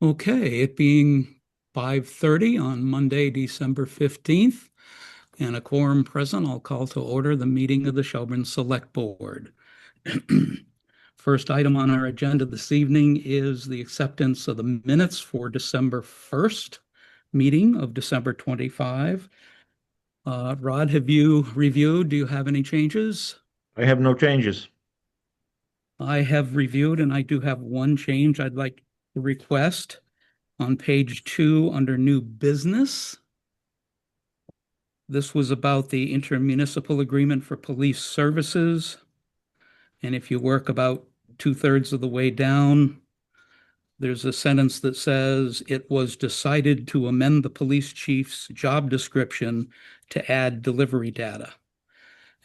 Okay, it being 5:30 on Monday, December 15th, and a quorum present, I'll call to order the meeting of the Shelburne Select Board. First item on our agenda this evening is the acceptance of the minutes for December 1st, meeting of December 25. Rod, have you reviewed? Do you have any changes? I have no changes. I have reviewed, and I do have one change I'd like to request. On page 2, under new business, this was about the intermunicipal agreement for police services. And if you work about two-thirds of the way down, there's a sentence that says it was decided to amend the police chief's job description to add delivery data.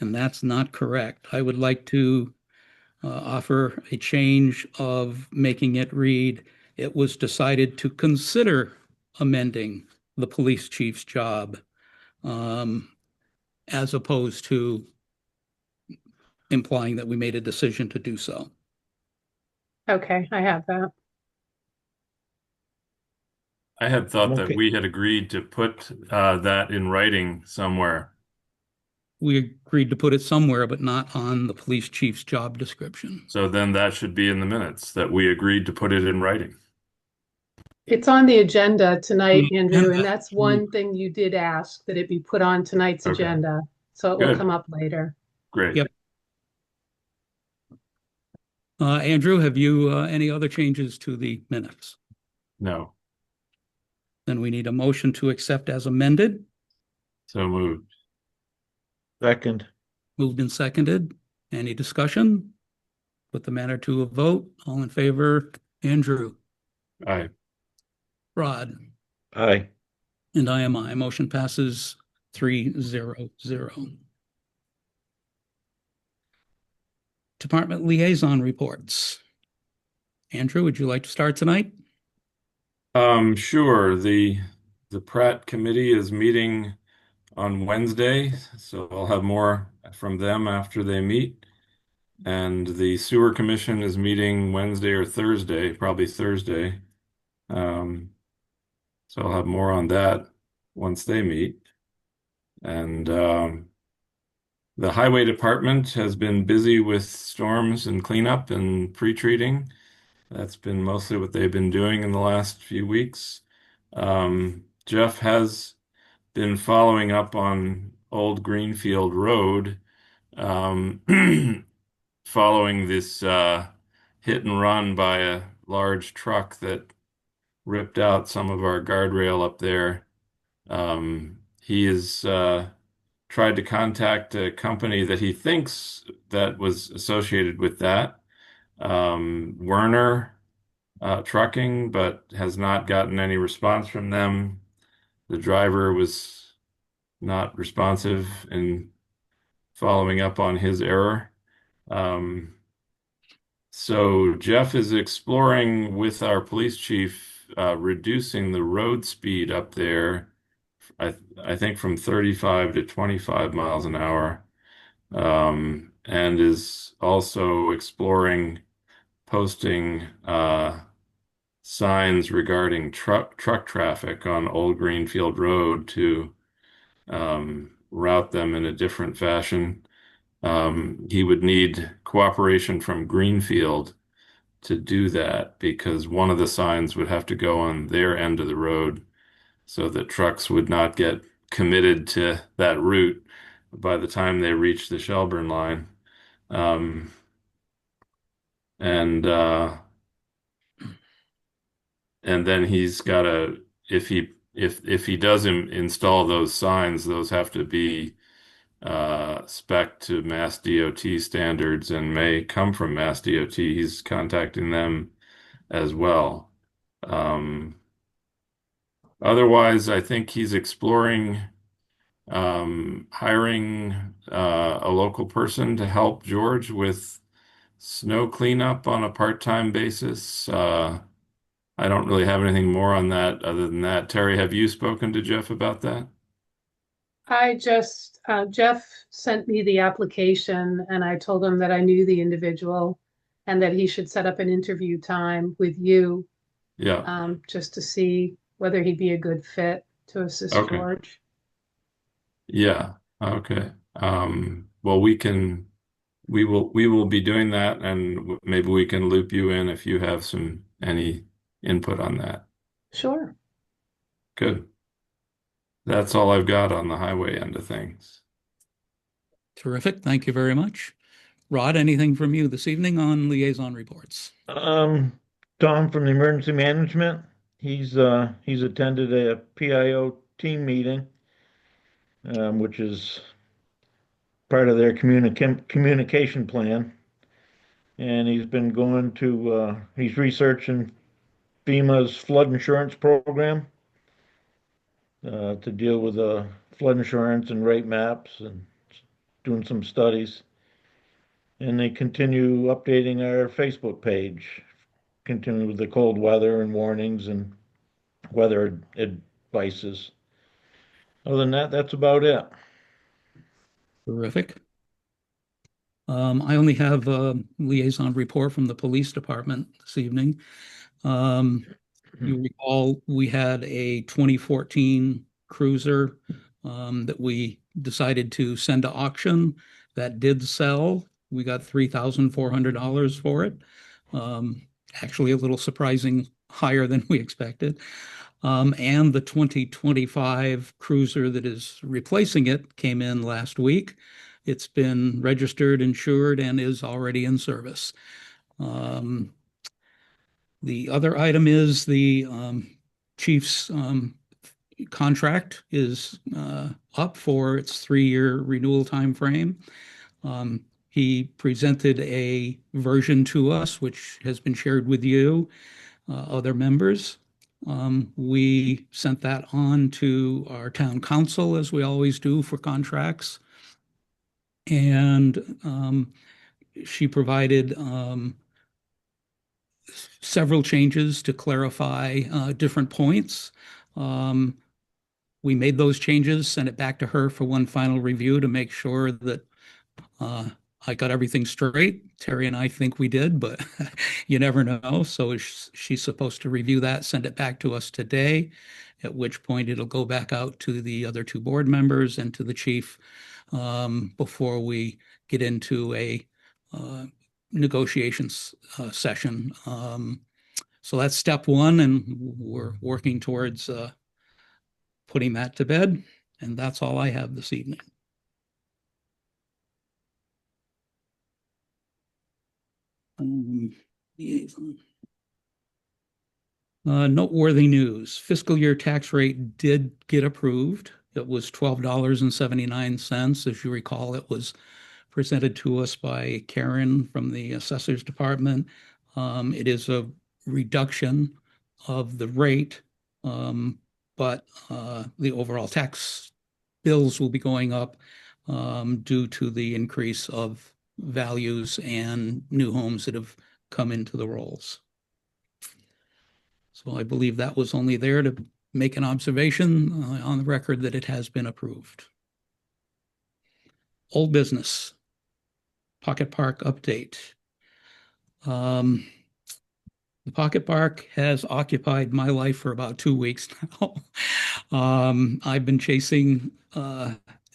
And that's not correct. I would like to offer a change of making it read, it was decided to consider amending the police chief's job, um, as opposed to implying that we made a decision to do so. Okay, I have that. I had I'm thought that okay. we had agreed to put that in writing somewhere. We agreed to put it somewhere, but not on the police chief's job description. So then that should be in the minutes that we agreed to put it in writing. It's on the agenda tonight, And Andrew, and that's one thing you did ask that it be put on tonight's Okay, agenda. So it will good, come up later. great. Yep. Andrew, have you any other changes to the minutes? No, Then we need a motion to accept as amended. so moved. Second. Moved and seconded. Any discussion? Put the matter to a vote. All in favor, Andrew, Aye. Rod, Aye. and I am I. Motion passes 3-0-0. Department liaison reports. Andrew, would you like to start tonight? Sure. The Pratt committee is meeting on Wednesday, so I'll have more from them after they meet. And the sewer commission is meeting Wednesday or Thursday, probably Thursday. So I'll have more on that once they meet. And the highway department has been busy with storms and cleanup and pre-treating. That's been mostly what they've been doing in the last few weeks. Jeff has been following up on Old Greenfield Road, um, following this hit and run by a large truck that ripped out some of our guardrail up there. He has tried to contact a company that he thinks that was associated with that, Werner Trucking, but has not gotten any response from them. The driver was not responsive in following up on his error. So Jeff is exploring with our police chief, reducing the road speed up there. I think from 35 to 25 miles an hour, and is also exploring posting signs regarding truck traffic on Old Greenfield Road to route them in a different fashion. He would need cooperation from Greenfield to do that because one of the signs would have to go on their end of the road so that trucks would not get committed to that route by the time they reach the Shelburne line. Um, and and then he's got to if he does install those signs, those have to be spec to Mass DOT standards and may come from Mass DOT. He's contacting them as well. Um, Otherwise, I think he's exploring hiring a local person to help George with snow cleanup on a part-time basis. I don't really have anything more on that other than that. Terry, have you spoken to Jeff about that? Jeff sent me the application and I told him that I knew the individual and that he should set up an interview time with you Yeah. just to see whether he'd be a good fit to assist Okay. George. Yeah. Okay. Well, we will be doing that, and maybe we can loop you in if you have any input on that. Sure. Good. That's all I've got on the highway end of things. Terrific. Thank you very much. Rod, anything from you this evening on liaison reports? Tom from the Emergency Management, he's attended a PIO team meeting, which is part of their communication plan. And he's been going to, he's researching FEMA's flood insurance program, to deal with, flood insurance and rate maps and doing some studies. And they continue updating our Facebook page, continue with the cold weather and warnings and weather advices. Other than that, that's about it. Terrific. I only have a liaison report from the police department this evening. You recall we had a 2014 cruiser that we decided to send to auction. That did sell. We got $3,400 for it. Actually, a little surprising, higher than we expected. And the 2025 cruiser that is replacing it came in last week. It's been registered, insured, and is already in service. The other item is the chief's contract is up for its 3-year renewal time frame. He presented a version to us, which has been shared with you, other members. We sent that on to our town council, as we always do for contracts. And she provided several changes to clarify different points. We made those changes, sent it back to her for one final review to make sure that I got everything straight. Terry and I think we did, but you never know. So she's supposed to review that, send it back to us today, at which point it'll go back out to the other 2 board members and to the chief before we get into a negotiations session. So that's step 1, and we're working towards putting that to bed. And that's all I have this evening. Noteworthy news. Fiscal year tax rate did get approved. It was $12.79. As you recall, it was presented to us by Karen from the Assessor's Department. It is a reduction of the rate, but the overall tax bills will be going up due to the increase of values and new homes that have come into the rolls. So I believe that was only there to make an observation on the record that it has been approved. Old business. Pocket Park update. The Pocket Park has occupied my life for about 2 weeks now. I've been chasing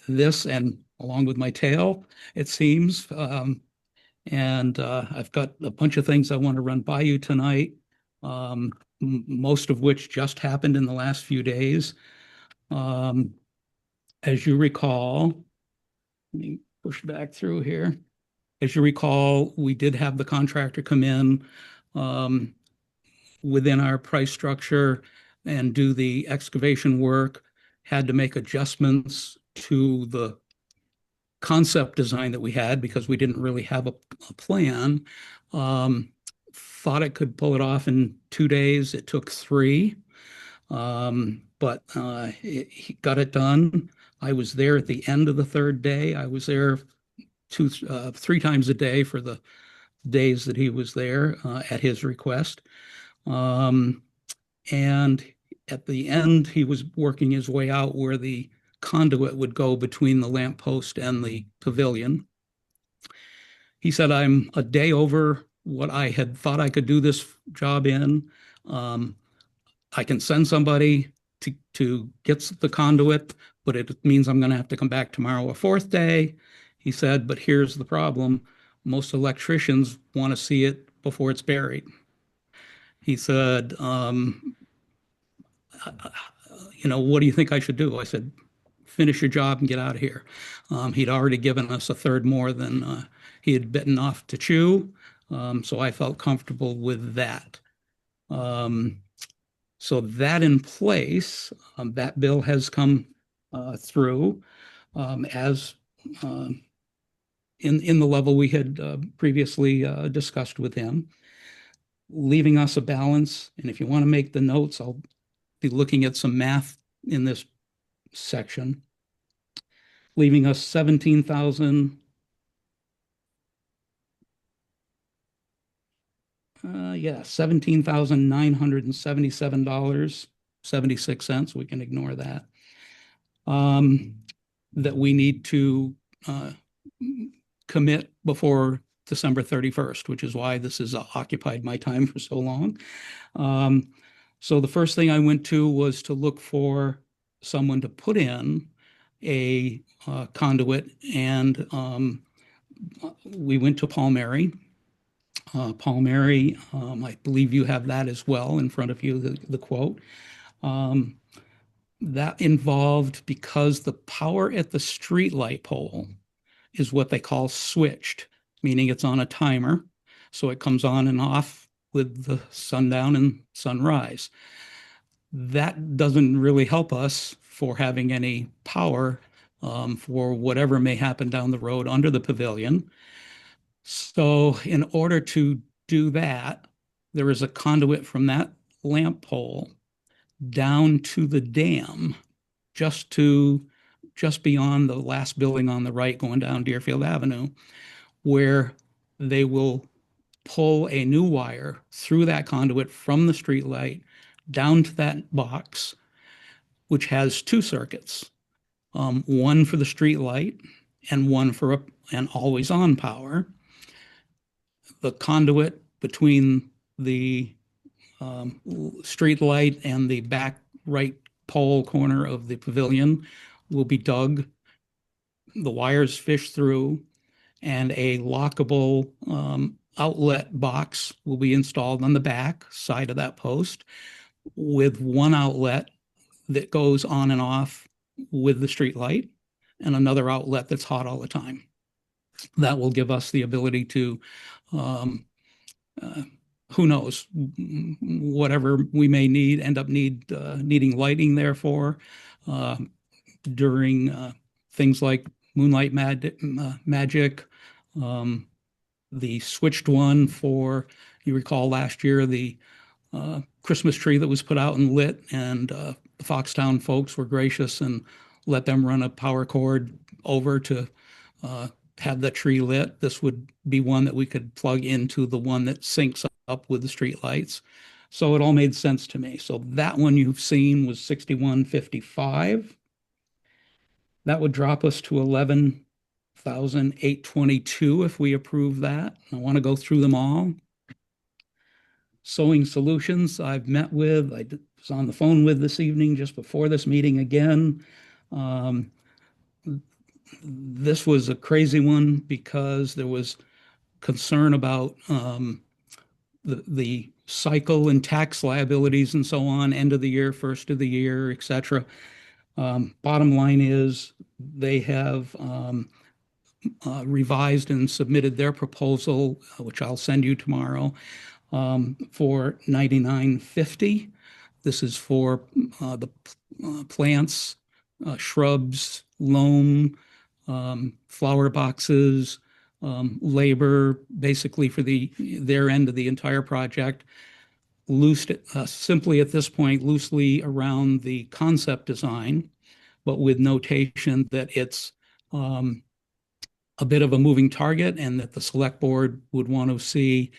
this and along with my tail, it seems. And I've got a bunch of things I want to run by you tonight, most of which just happened in the last few days. As you recall, let me push back through here. As you recall, we did have the contractor come in within our price structure and do the excavation work, had to make adjustments to the concept design that we had because we didn't really have a plan. Thought it could pull it off in 2 days. It took 3, but he got it done. I was there at the end of the 3rd day. I was there 3 times a day for the days that he was there at his request. And at the end, he was working his way out where the conduit would go between the lamppost and the pavilion. He said, I'm a day over what I had thought I could do this job in. I can send somebody to get the conduit, but it means I'm going to have to come back tomorrow a fourth day. He said, but here's the problem. Most electricians want to see it before it's buried. He said, what do you think I should do? I said, finish your job and get out of here. He'd already given us a third more than he had bitten off to chew. So I felt comfortable with that. So that in place, that bill has come through as in the level we had previously discussed with him, leaving us a balance. And if you want to make the notes, I'll be looking at some math in this section, leaving us 17,000. $17,977.76. We can ignore that. That we need to commit before December 31st, which is why this has occupied my time for so long. So the first thing I went to was to look for someone to put in a conduit, and we went to Paul Mary. Paul Mary, I believe you have that as well in front of you, the quote. That involved, because the power at the streetlight pole is what they call switched, meaning it's on a timer. So it comes on and off with the sundown and sunrise. That doesn't really help us for having any power for whatever may happen down the road under the pavilion. So in order to do that, there is a conduit from that lamp pole down to the dam, just beyond the last building on the right going down Deerfield Avenue, where they will pull a new wire through that conduit from the streetlight down to that box, which has two circuits, one for the streetlight and one for an always-on power. The conduit between the street light and the back right pole corner of the pavilion will be dug, the wires fished through, and a lockable outlet box will be installed on the back side of that post with one outlet that goes on and off with the street light and another outlet that's hot all the time. That will give us the ability to who knows, whatever we may end up needing lighting there for during things like moonlight magic. The switched one for, you recall last year, the Christmas tree that was put out and lit, and the Foxtown folks were gracious and let them run a power cord over to have the tree lit. This would be one that we could plug into the one that syncs up with the street lights. So it all made sense to me. So that one you've seen was $61.55. That would drop us to $11,822 if we approve that. I want to go through them all. Sewing Solutions I've met with, I was on the phone with this evening just before this meeting again. This was a crazy one because there was concern about the cycle and tax liabilities and so on, end of the year, first of the year, et cetera. Bottom line is they have revised and submitted their proposal, which I'll send you tomorrow, for $99.50. This is for the plants, shrubs, loam, flower boxes, labor, basically for their end of the entire project, simply at this point loosely around the concept design, but with notation that it's a bit of a moving target and that the select board would want to see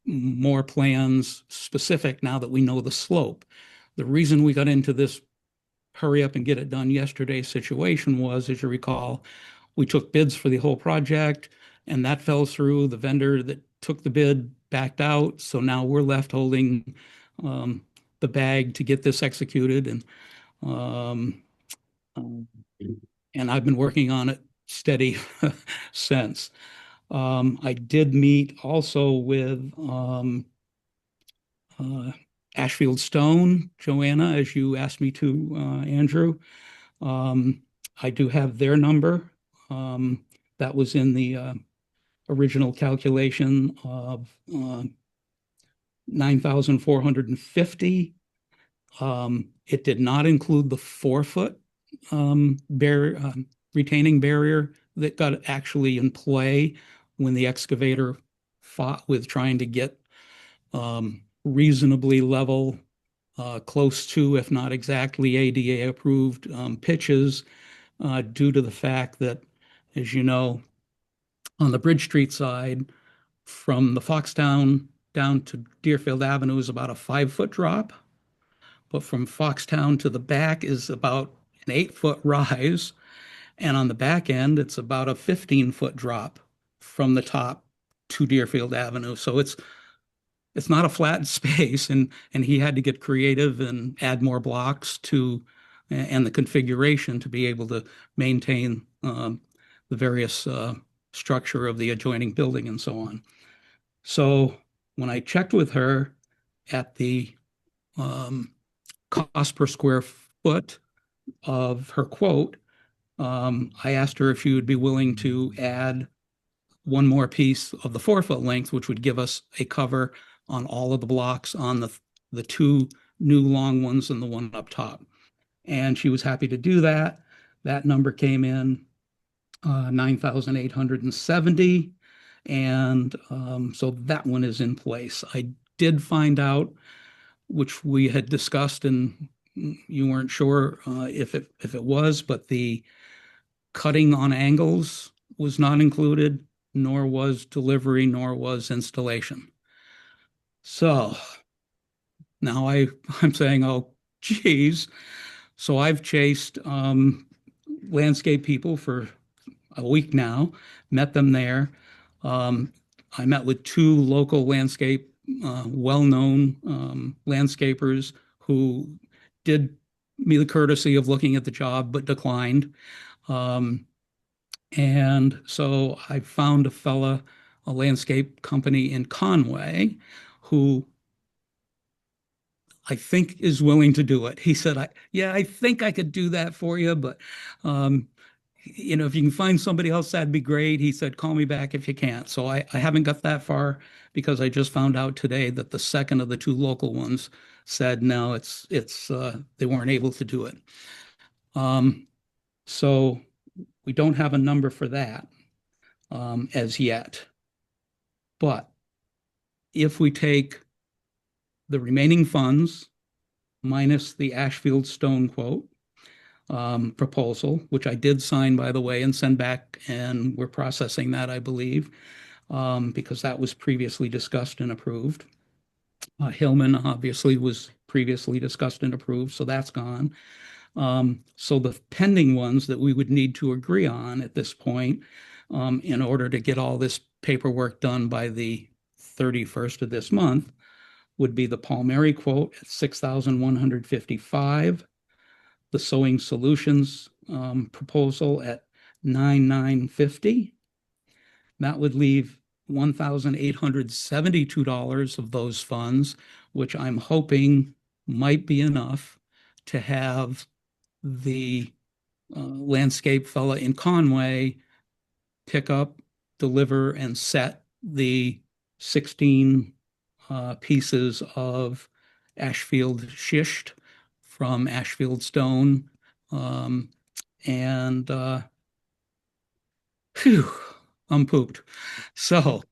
more plans specific now that we know the slope. The reason we got into this hurry up and get it done yesterday situation was, as you recall, we took bids for the whole project and that fell through. The vendor that took the bid backed out. So now we're left holding the bag to get this executed, um, and I've been working on it steady since. I did meet also with uh, Ashfield Stone, Joanna, as you asked me to, Andrew. Um, I do have their number. That was in the original calculation of 9,450. It did not include the 4-foot retaining barrier that got actually in play when the excavator fought with trying to get reasonably level, close to, if not exactly ADA approved pitches, due to the fact that, as you know, on the Bridge Street side, from the Foxtown down to Deerfield Avenue is about a 5-foot drop, but from Foxtown to the back is about an 8-foot rise. And on the back end, it's about a 15-foot drop from the top to Deerfield Avenue. So it's not a flat space, and he had to get creative and add more blocks to and the configuration to be able to maintain the various structure of the adjoining building and so on. So when I checked with her at the cost per square foot of her quote, I asked her if she would be willing to add one more piece of the 4-foot length, which would give us a cover on all of the blocks on the 2 new long ones and the one up top. And she was happy to do that. That number came in 9,870. And so that one is in place. I did find out, which we had discussed, and you weren't sure if it was, but the cutting on angles was not included, nor was delivery, nor was installation. So now I'm saying, oh, geez. So I've chased landscape people for a week now, met them there. I met with 2 local landscape, well-known landscapers who did me the courtesy of looking at the job but declined. And so I found a landscape company in Conway who I think is willing to do it. He said, yeah, I think I could do that for you, but if you can find somebody else, that'd be great. He said, call me back if you can't. So I haven't got that far because I just found out today that the second of the 2 local ones said, no, they weren't able to do it. So we don't have a number for that as yet. But if we take the remaining funds minus the Ashfield Stone quote proposal, which I did sign, by the way, and send back, and we're processing that, I believe, because that was previously discussed and approved. Hillman obviously was previously discussed and approved, so that's gone. So the pending ones that we would need to agree on at this point, in order to get all this paperwork done by the 31st of this month, would be the Palmieri quote at $6,155, the Sewing Solutions proposal at $9,950. That would leave $1,872 of those funds, which I'm hoping might be enough to have the landscape fella in Conway pick up, deliver, and set the 16 pieces of Ashfield schist from Ashfield Stone. And phew, I'm pooped. So,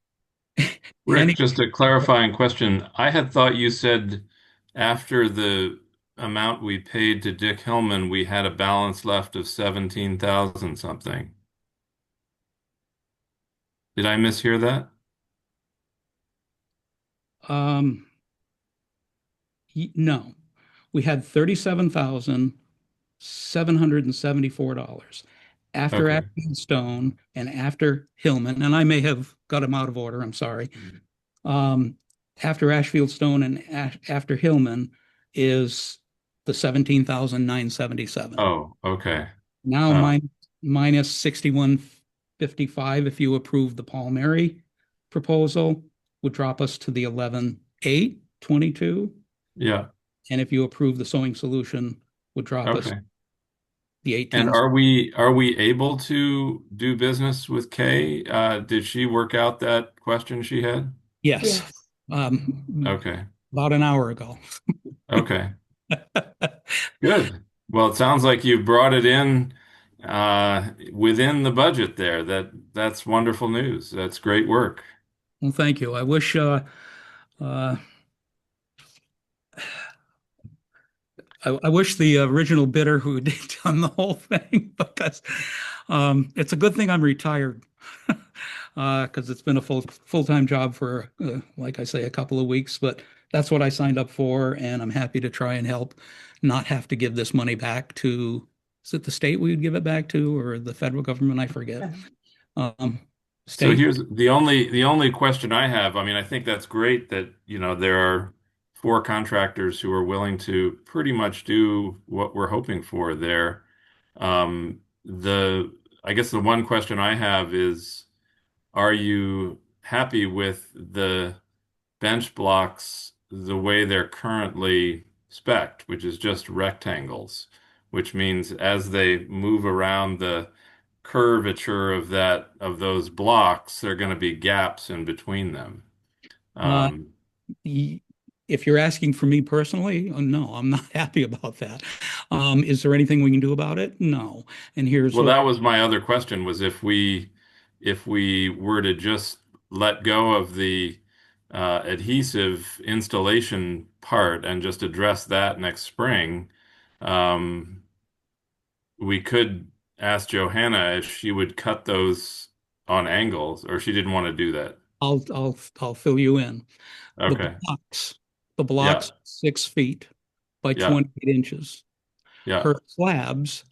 Rick, just a clarifying question. I had thought you said after the amount we paid to Dick Hillman, we had a balance left of 17,000 something. Did I mishear that? No, we had $37,774 after Okay. Ashfield Stone and after Hillman, and I may have got them out of order, I'm sorry. After Ashfield Stone and after Hillman, is the 17,977. Oh, okay. Now Oh, minus 6155 if you approve the Paul Mary proposal would drop us to the 11,822. yeah. And if you approve the sewing solution would drop us Okay. the And 18. are we able to do business with Kay? Did she work out that question she had? Yes. Yes. Okay. About an hour ago. Okay. Good. Well, it sounds like you brought it in within the budget there. That's wonderful news. That's great work. Well, thank you. I wish uh, I wish the original bidder who had done the whole thing because it's a good thing I'm retired because it's been a full-time job for like I say a couple of weeks, but that's what I signed up for, and I'm happy to try and help not have to give this money back to, is it the state we would give it back to or the federal government? I forget. Um, So State. here's the only question I have. I mean, I think that's great that, there are four contractors who are willing to pretty much do what we're hoping for there. The I guess the one question I have is, are you happy with the bench blocks the way they're currently spec'd, which is just rectangles, which means as they move around the curvature of those blocks, there are going to be gaps in between them. Uh, Um, if you're asking for me personally, no, I'm not happy about that. Is there anything we can do about it? No. And here's well, what. that was my other question was if we were to just let go of the adhesive installation part and just address that next spring, um, we could ask Johanna if she would cut those on angles, or she didn't want to do that. I'll fill you in. The Okay. blocks, the Yeah. blocks 6 feet by Yeah. 28 inches. Yeah. Her slabs,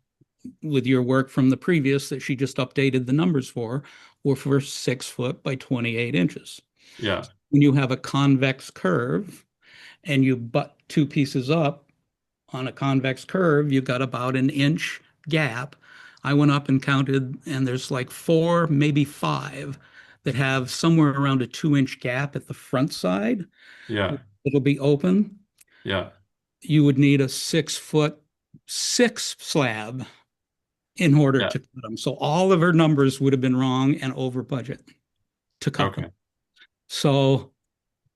with your work from the previous that she just updated the numbers for, were for 6 foot by 28 inches. Yeah. When you have a convex curve and you butt two pieces up on a convex curve, you've got about an inch gap. I went up and counted, and there's like four, maybe five that have somewhere around a 2 inch gap at the front side. Yeah. It'll be open. Yeah. You would need a 6 foot six slab in order Yeah. to cut them. So all of her numbers would have been wrong and over budget to cut them. Okay. So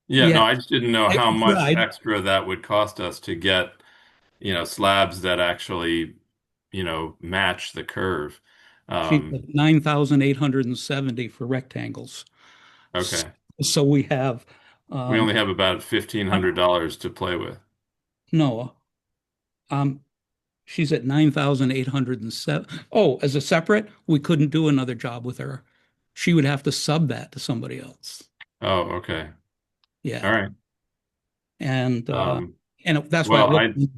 Yeah, yeah, no, I just didn't know I how much tried. extra that would cost us to get, slabs that actually, match the curve. She's Um, at 9,870 for rectangles. okay. So we have, We um, only have about $1,500 to play with. no, um, she's at 9,807. Oh, as a separate, we couldn't do another job with her. She would have to sub that to somebody else. Oh, okay. All Yeah. right. And, Um, that's why I well, looked I at the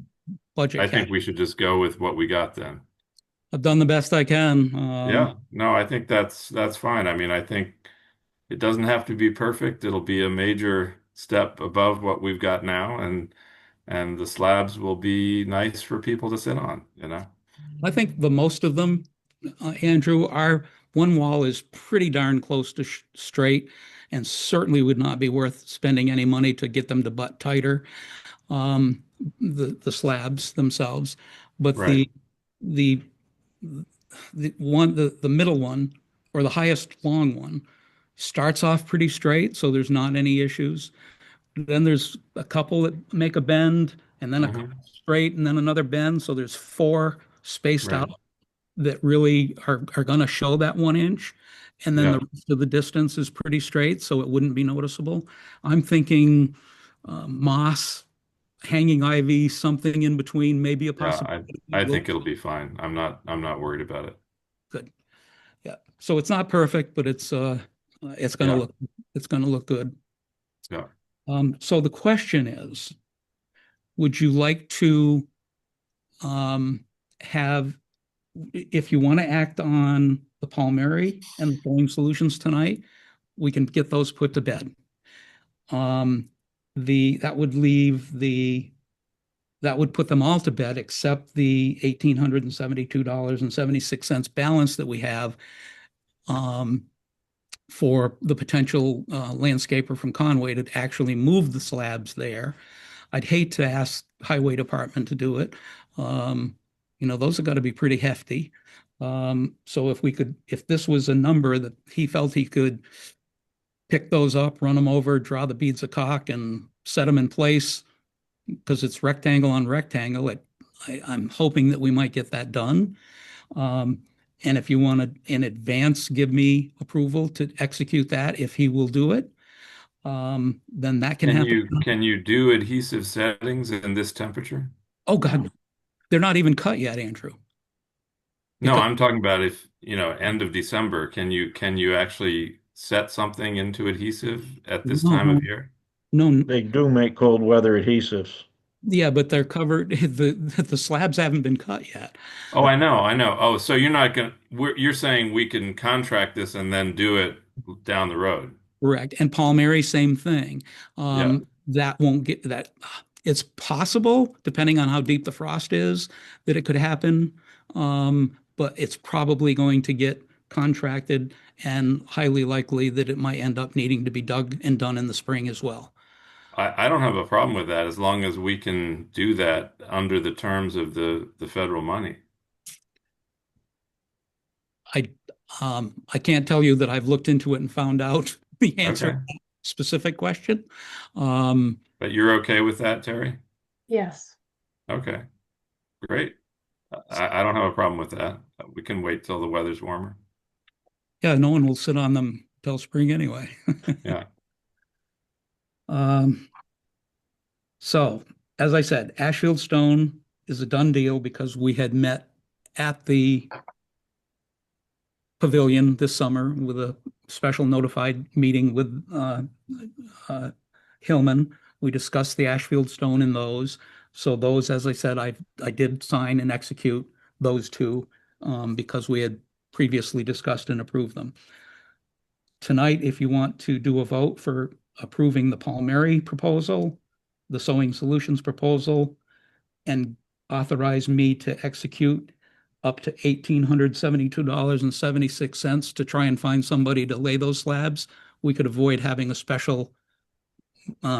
budget I cap. think we should just go with what we got then. I've done the best I can. Yeah. No, I think that's fine. I mean, I think it doesn't have to be perfect. It'll be a major step above what we've got now, and the slabs will be nice for people to sit on. I think the most of them, Andrew, our one wall is pretty darn close to straight and certainly would not be worth spending any money to get them to butt tighter, um, the slabs themselves. But Right. the the middle one or the highest long one starts off pretty straight, so there's not any issues. Then there's a couple that make a bend, and then a couple Hmm. straight, and then another bend. So there's four spaced Right. out that really are going to show that 1 inch. And then the Yeah. rest of the distance is pretty straight, so it wouldn't be noticeable. I'm thinking moss, hanging ivy, something in between, maybe a Yeah. possibility. I We'll, think it'll be fine. I'm not worried about it. good. Yeah. So it's not perfect, but it's going to Yeah. look good. Yeah. So the question is, would you like to um, have, if you want to act on the Paul Mary and the Flowing Solutions tonight, we can get those put to bed. That would leave the that would put them all to bed except the $1,872.76 balance that we have for the potential landscaper from Conway to actually move the slabs there. I'd hate to ask Highway Department to do it. Those have got to be pretty hefty. So if this was a number that he felt he could pick those up, run them over, draw the beads of caulk, and set them in place, because it's rectangle on rectangle, I'm hoping that we might get that done. And if you want to, in advance, give me approval to execute that, if he will do it, then that can happen. Can you do adhesive settings in this temperature? Oh, God, no. They're not even cut yet, Andrew. No, Because I'm talking about if, end of December, can you actually set something into adhesive at this time of year? no, They do make cold weather adhesives. yeah, but they're covered. The slabs haven't been cut yet. Oh, I know. Oh, so you're saying we can contract this and then do it down the road. Correct. And Paul Mary, same thing. Yeah. That won't get that. It's possible, depending on how deep the frost is, that it could happen. But it's probably going to get contracted, and highly likely that it might end up needing to be dug and done in the spring as well. I don't have a problem with that as long as we can do that under the terms of the federal money. I can't tell you that I've looked into it and found out the answer Okay. to that specific question. But you're okay with that, Terry? Yes. Okay, great. I don't have a problem with that. We can wait till the weather's warmer. Yeah, no one will sit on them till spring anyway. Yeah. So, as I said, Ashfield Stone is a done deal because we had met at the pavilion this summer with a special notified meeting with Hillman. We discussed the Ashfield Stone in those. So those, as I said, I did sign and execute those two because we had previously discussed and approved them. Tonight, if you want to do a vote for approving the Paul Mary proposal, the Sewing Solutions proposal, and authorize me to execute up to $1,872.76 to try and find somebody to lay those slabs, we could avoid having a special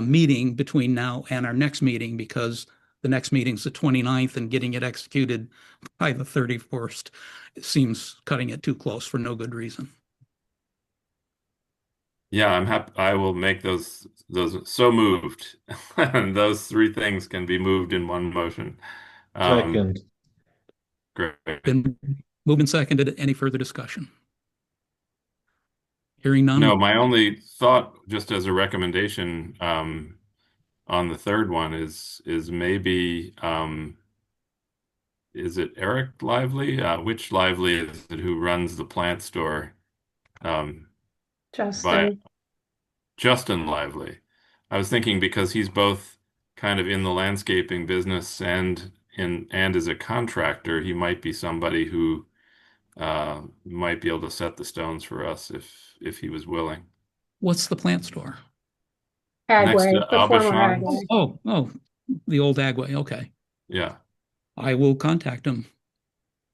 meeting between now and our next meeting, because the next meeting's the 29th, and getting it executed by the 31st, it seems cutting it too close for no good reason. Yeah, I'm happy. I will make those so moved. And those three things can be moved in one motion. Second. Great. Been moved and seconded. Any further discussion? Hearing none. No, my only thought, just as a recommendation, on the third one is maybe is it Eric Lively? Which Lively is it who runs the plant store? By Justin. Justin Lively. I was thinking because he's both kind of in the landscaping business and as a contractor, he might be somebody who might be able to set the stones for us if he was willing. What's the plant store? Next Agway, to the former Abishans? Agway. Oh, the old Agway. Okay. Yeah. I will contact him.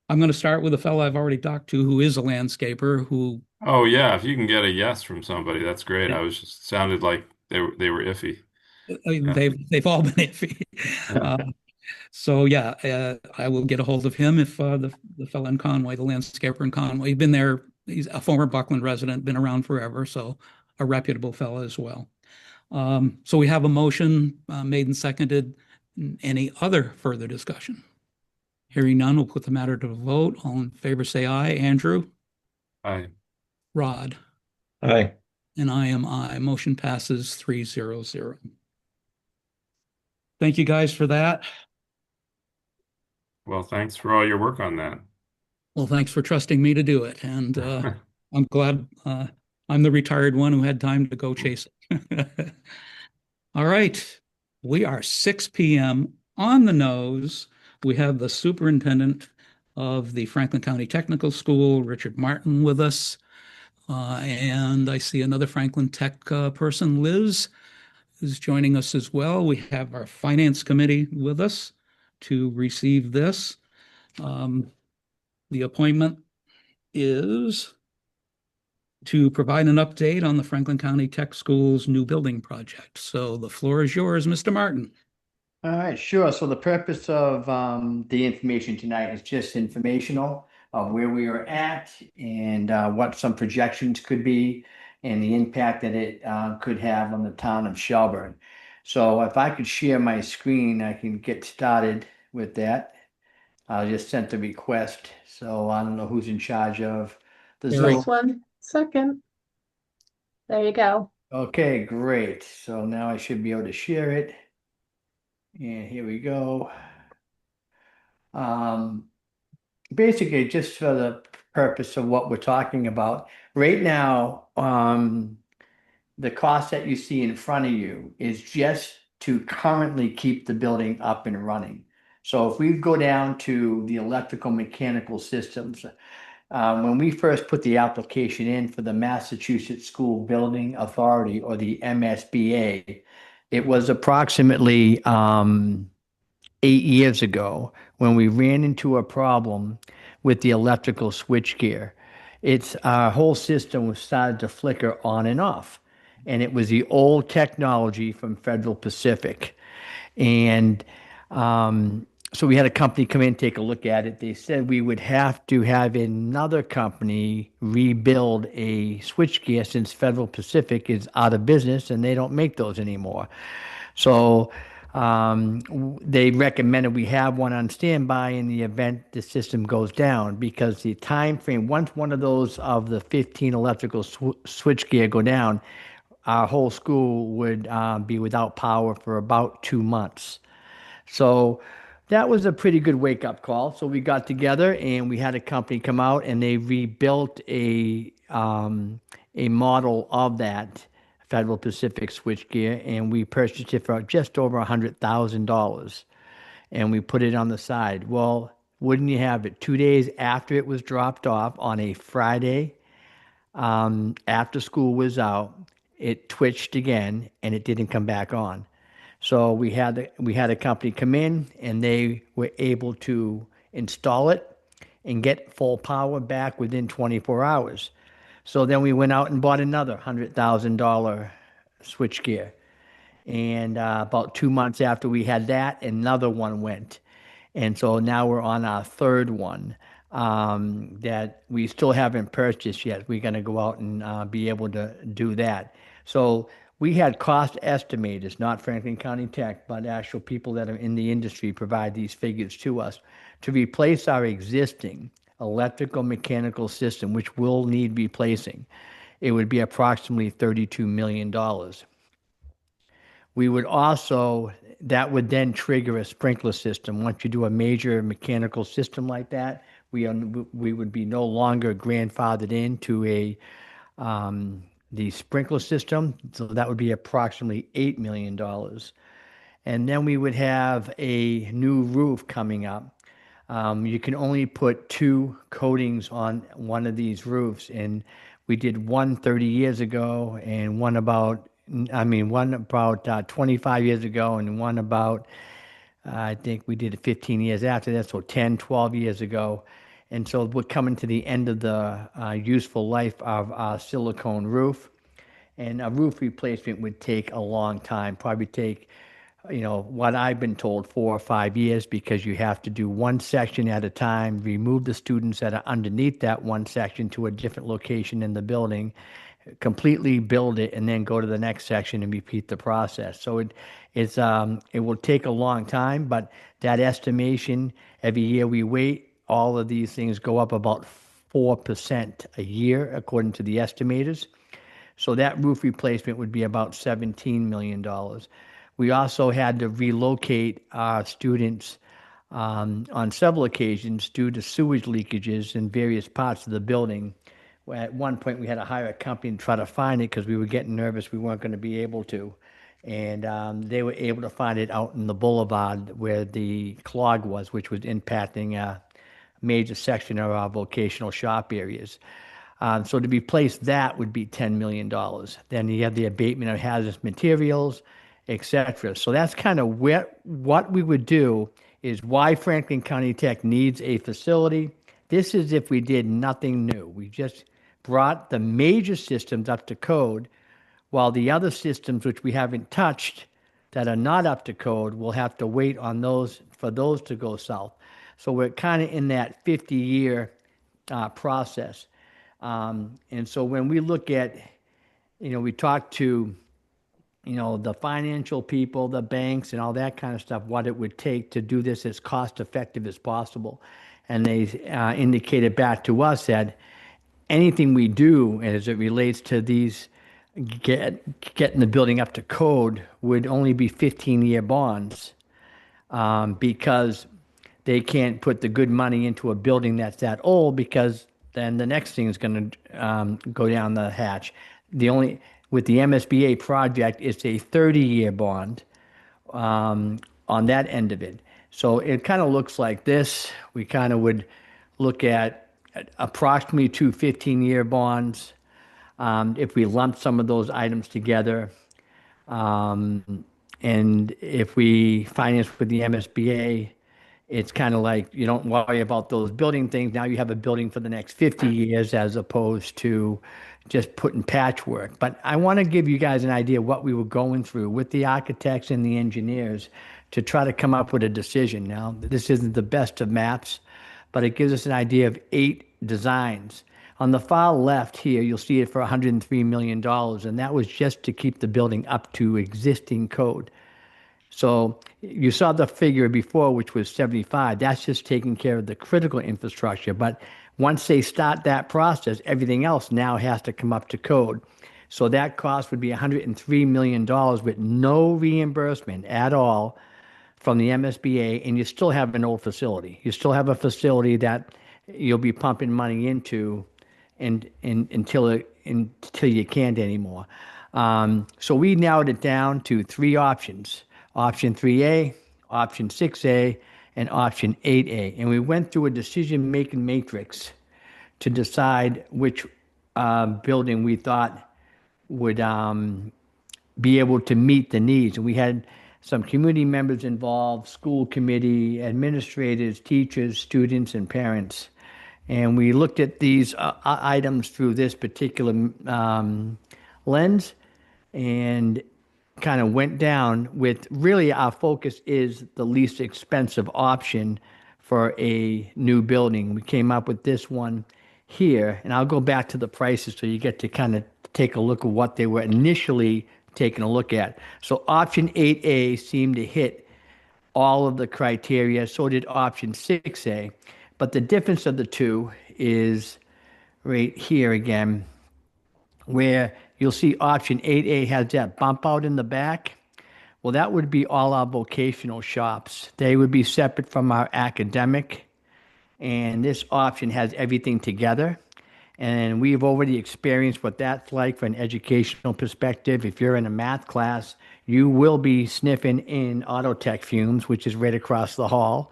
I'm going to start with a fellow I've already talked to who is a landscaper who. Oh yeah, if you can get a yes from somebody, that's great. I was just sounded like they were iffy. They've all been iffy. So yeah, I will get a hold of him if the fellow in Conway, the landscaper in Conway, he's been there. He's a former Buckland resident, been around forever, so a reputable fellow as well. So we have a motion made and seconded. Any other further discussion? Hearing none, we'll put the matter to a vote. All in favor, say aye. Andrew? Aye. Rod? Aye. And I am aye. Motion passes 3-0-0. Thank you guys for that. Well, thanks for all your work on that. Well, thanks for trusting me to do it. And I'm glad I'm the retired one who had time to go chase it. All right. We are 6 p.m. on the nose. We have the superintendent of the Franklin County Technical School, Richard Martin, with us. And I see another Franklin Tech person, Liz, is joining us as well. We have our finance committee with us. to receive this. The appointment is to provide an update on the Franklin County Tech School's new building project. So the floor is yours, Mr. Martin. All right, sure. So the purpose of the information tonight is just informational of where we are at and what some projections could be and the impact that it could have on the town of Shelburne. So if I could share my screen, I can get started with that. I just sent the request, so I don't know who's in charge of the Eric. Zoom. Just 1 second. There you go. Okay, great. So now I should be able to share it. And here we go. Basically, just for the purpose of what we're talking about, right now, the cost that you see in front of you is just to currently keep the building up and running. So if we go down to the electrical mechanical systems, when we first put the application in for the Massachusetts School Building Authority, or the MSBA, it was approximately 8 years ago when we ran into a problem with the electrical switchgear. It's our whole system was started to flicker on and off, and it was the old technology from Federal Pacific. And so we had a company come in and take a look at it. They said we would have to have another company rebuild a switchgear since Federal Pacific is out of business and they don't make those anymore. So they recommended we have one on standby in the event the system goes down, because the time frame, once one of those of the 15 electrical switchgear go down, our whole school would be without power for about 2 months. So that was a pretty good wake-up call. So we got together and we had a company come out and they rebuilt a model of that Federal Pacific switchgear, and we purchased it for just over $100,000, and we put it on the side. Well, wouldn't you have it, 2 days after it was dropped off on a Friday, after school was out, it twitched again and it didn't come back on. So we had a company come in and they were able to install it and get full power back within 24 hours. So then we went out and bought another $100,000 switchgear. And about 2 months after we had that, another one went. And so now we're on our third one that we still haven't purchased yet. We're going to go out and be able to do that. So we had cost estimators, not Franklin County Tech, but actual people that are in the industry provide these figures to us to replace our existing electrical mechanical system, which will need replacing. It would be approximately $32 million. We would also, that would then trigger a sprinkler system. Once you do a major mechanical system like that, we would be no longer grandfathered into the sprinkler system. So that would be approximately $8 million. And then we would have a new roof coming up. You can only put 2 coatings on one of these roofs, and we did one 30 years ago and one about 25 years ago, and one about, I think we did it 15 years after that, so 10, 12 years ago. And so we're coming to the end of the useful life of our silicone roof, and a roof replacement would take a long time, probably take, what I've been told, 4 or 5 years, because you have to do one section at a time, remove the students that are underneath that one section to a different location in the building, completely build it, and then go to the next section and repeat the process. So it will take a long time, but that estimation, every year we wait, all of these things go up about 4% a year, according to the estimators. So that roof replacement would be about $17 million. We also had to relocate our students on several occasions due to sewage leakages in various parts of the building. At one point, we had to hire a company to try to find it because we were getting nervous we weren't going to be able to. And they were able to find it out in the boulevard where the clog was, which was impacting a major section of our vocational shop areas. So to replace that would be $10 million. Then you have the abatement of hazardous materials, etc. So that's kind of what we would do is why Franklin County Tech needs a facility. This is if we did nothing new. We just brought the major systems up to code, while the other systems which we haven't touched that are not up to code, we'll have to wait on those for those to go south. So we're kind of in that 50-year process. And so when we look at, we talk to, the financial people, the banks and all that kind of stuff, what it would take to do this as cost effective as possible. And they indicated back to us that anything we do as it relates to these getting the building up to code would only be 15-year bonds, because they can't put the good money into a building that's that old, because then the next thing is going to go down the hatch. With the MSBA project, it's a 30-year bond on that end of it. So it kind of looks like this. We kind of would look at approximately 2 15-year bonds. If we lump some of those items together, and if we finance with the MSBA, it's kind of like you don't worry about those building things. Now you have a building for the next 50 years as opposed to just putting patchwork. But I want to give you guys an idea of what we were going through with the architects and the engineers to try to come up with a decision. Now, this isn't the best of maps, but it gives us an idea of 8 designs. On the far left here, you'll see it for $103 million, and that was just to keep the building up to existing code. So you saw the figure before, which was 75. That's just taking care of the critical infrastructure. But once they start that process, everything else now has to come up to code. So that cost would be $103 million with no reimbursement at all from the MSBA, and you still have an old facility. You still have a facility that you'll be pumping money into until you can't anymore. So we narrowed it down to 3 options: option 3A, option 6A, and option 8A. And we went through a decision-making matrix to decide which building we thought would be able to meet the needs. And we had some community members involved, school committee, administrators, teachers, students, and parents. And we looked at these items through this particular lens and kind of went down with, really our focus is the least expensive option for a new building. We came up with this one here, and I'll go back to the prices so you get to kind of take a look at what they were initially taking a look at. So option 8A seemed to hit all of the criteria, so did option 6A. But the difference of the two is right here again, where you'll see option 8A has that bump out in the back. Well, that would be all our vocational shops. They would be separate from our academic, and this option has everything together. And we've already experienced what that's like from an educational perspective. If you're in a math class, you will be sniffing in auto tech fumes, which is right across the hall.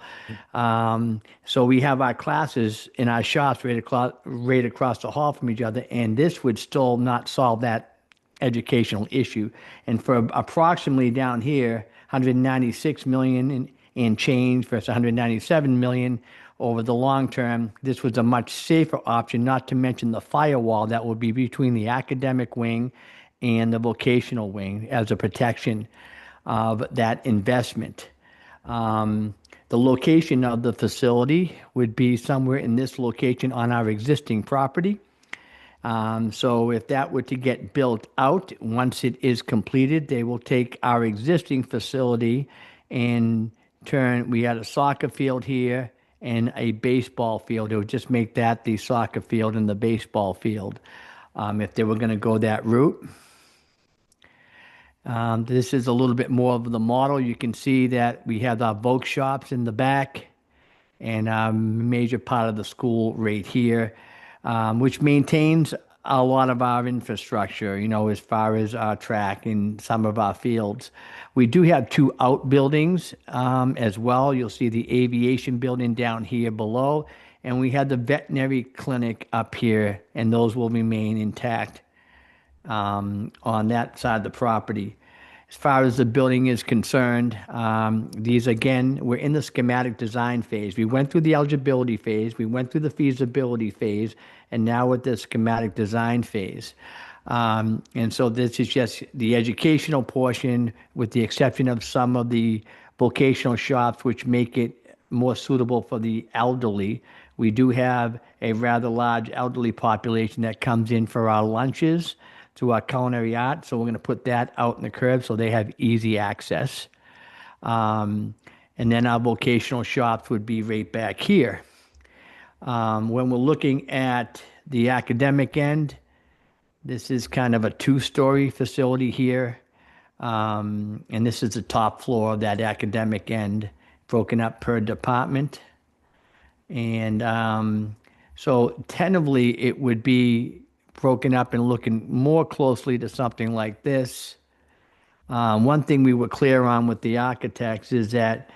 So we have our classes in our shops right across the hall from each other, and this would still not solve that educational issue. And for approximately down here, 196 million in change versus 197 million over the long term, this was a much safer option, not to mention the firewall that would be between the academic wing and the vocational wing as a protection of that investment. The location of the facility would be somewhere in this location on our existing property. So if that were to get built out, once it is completed, they will take our existing facility and we had a soccer field here and a baseball field. It would just make that the soccer field and the baseball field if they were going to go that route. This is a little bit more of the model. You can see that we have our Vogue shops in the back and a major part of the school right here, which maintains a lot of our infrastructure, as far as our track and some of our fields. We do have 2 outbuildings as well. You'll see the aviation building down here below, and we have the veterinary clinic up here, and those will remain intact on that side of the property. As far as the building is concerned, these again, we're in the schematic design phase. We went through the eligibility phase, we went through the feasibility phase, and now we're at the schematic design phase. And so this is just the educational portion, with the exception of some of the vocational shops, which make it more suitable for the elderly. We do have a rather large elderly population that comes in for our lunches to our culinary art. So we're going to put that out in the curb so they have easy access. And then our vocational shops would be right back here. When we're looking at the academic end, this is kind of a two-story facility here. And this is the top floor of that academic end, broken up per department. And so tentatively, it would be broken up and looking more closely to something like this. One thing we were clear on with the architects is that,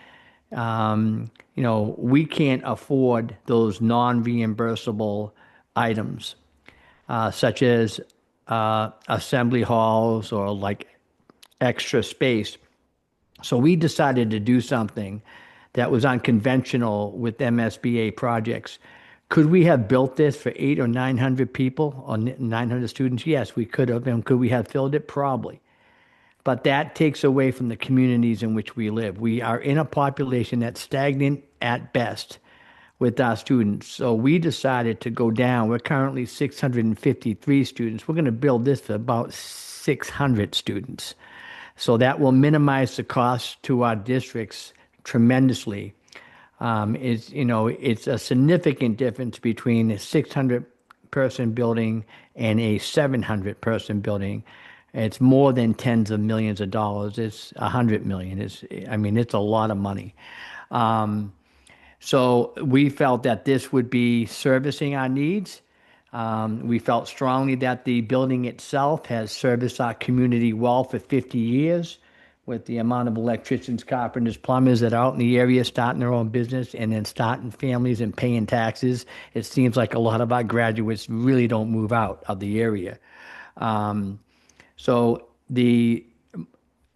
we can't afford those non-reimbursable items, such as assembly halls or like extra space. So we decided to do something that was unconventional with MSBA projects. Could we have built this for 800 or 900 people or 900 students? Yes, we could have. And could we have filled it? Probably. But that takes away from the communities in which we live. We are in a population that's stagnant at best with our students. So we decided to go down. We're currently 653 students. We're going to build this for about 600 students. So that will minimize the cost to our districts tremendously. It's a significant difference between a 600-person building and a 700-person building. It's more than tens of millions of dollars. It's 100 million. It's a lot of money. So we felt that this would be servicing our needs. We felt strongly that the building itself has serviced our community well for 50 years, with the amount of electricians, carpenters, plumbers that are out in the area starting their own business and then starting families and paying taxes. It seems like a lot of our graduates really don't move out of the area. So the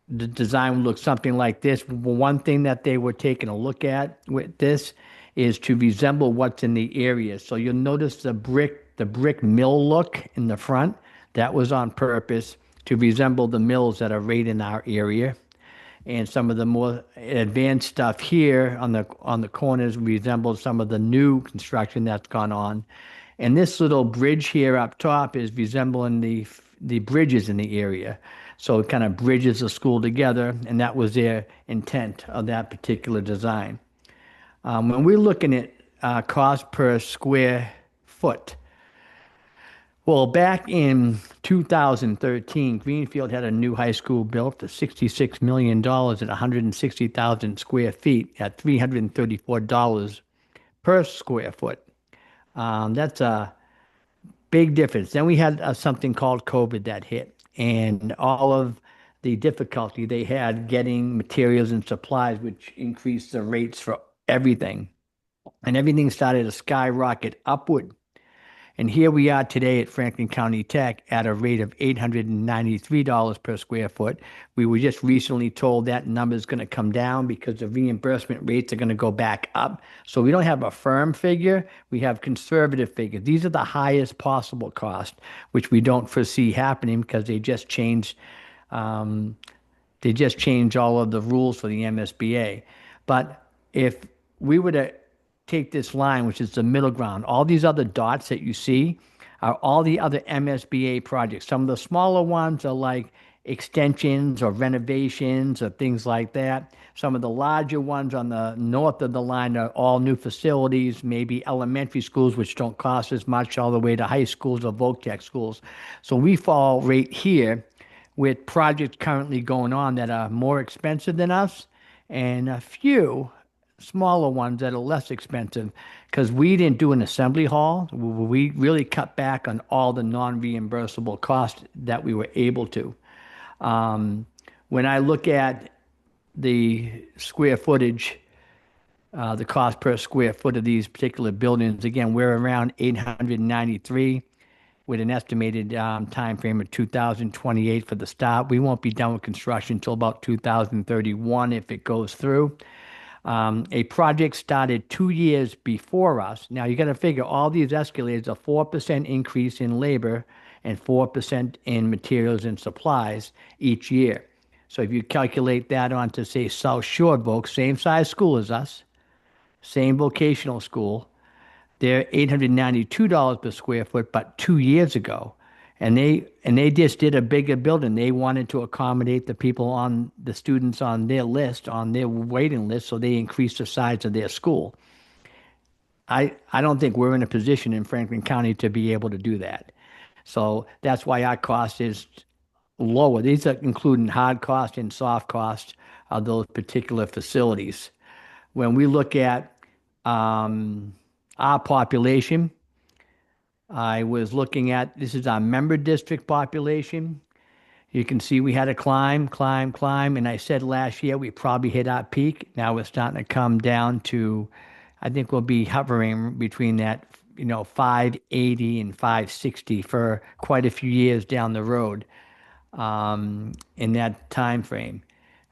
design would look something like this. One thing that they were taking a look at with this is to resemble what's in the area. So you'll notice the brick mill look in the front. That was on purpose to resemble the mills that are right in our area. And some of the more advanced stuff here on the corners resembles some of the new construction that's gone on. And this little bridge here up top is resembling the bridges in the area. So it kind of bridges the school together, and that was their intent of that particular design. When we're looking at cost per square foot, well, back in 2013, Greenfield had a new high school built for $66 million at 160,000 square feet at $334 per square foot. That's a big difference. Then we had something called COVID that hit, and all of the difficulty they had getting materials and supplies, which increased the rates for everything. And everything started to skyrocket upward. And here we are today at Franklin County Tech at a rate of $893 per square foot. We were just recently told that number is going to come down because the reimbursement rates are going to go back up. So we don't have a firm figure. We have conservative figures. These are the highest possible cost, which we don't foresee happening because they just changed all of the rules for the MSBA. But if we were to take this line, which is the middle ground, all these other dots that you see are all the other MSBA projects. Some of the smaller ones are like extensions or renovations or things like that. Some of the larger ones on the north of the line are all new facilities, maybe elementary schools, which don't cost as much, all the way to high schools or voc-tech schools. So we fall right here with projects currently going on that are more expensive than us, and a few smaller ones that are less expensive, because we didn't do an assembly hall. We really cut back on all the non-reimbursable costs that we were able to. When I look at the square footage, the cost per square foot of these particular buildings, again, we're around 893. with an estimated time frame of 2028 for the start. We won't be done with construction until about 2031 if it goes through. A project started 2 years before us. Now you got to figure all these escalators, a 4% increase in labor and 4% in materials and supplies each year. So if you calculate that onto, say, South Shore, same size school as us, same vocational school, they're $892 per square foot, but 2 years ago. And they just did a bigger building. They wanted to accommodate the students on their list, on their waiting list, so they increased the size of their school. I don't think we're in a position in Franklin County to be able to do that. So that's why our cost is lower. These are including hard cost and soft cost of those particular facilities. When we look at our population, I was looking at, this is our member district population. You can see we had to climb. And I said last year we probably hit our peak. Now we're starting to come down to, I think we'll be hovering between that, 580 and 560 for quite a few years down the road in that time frame.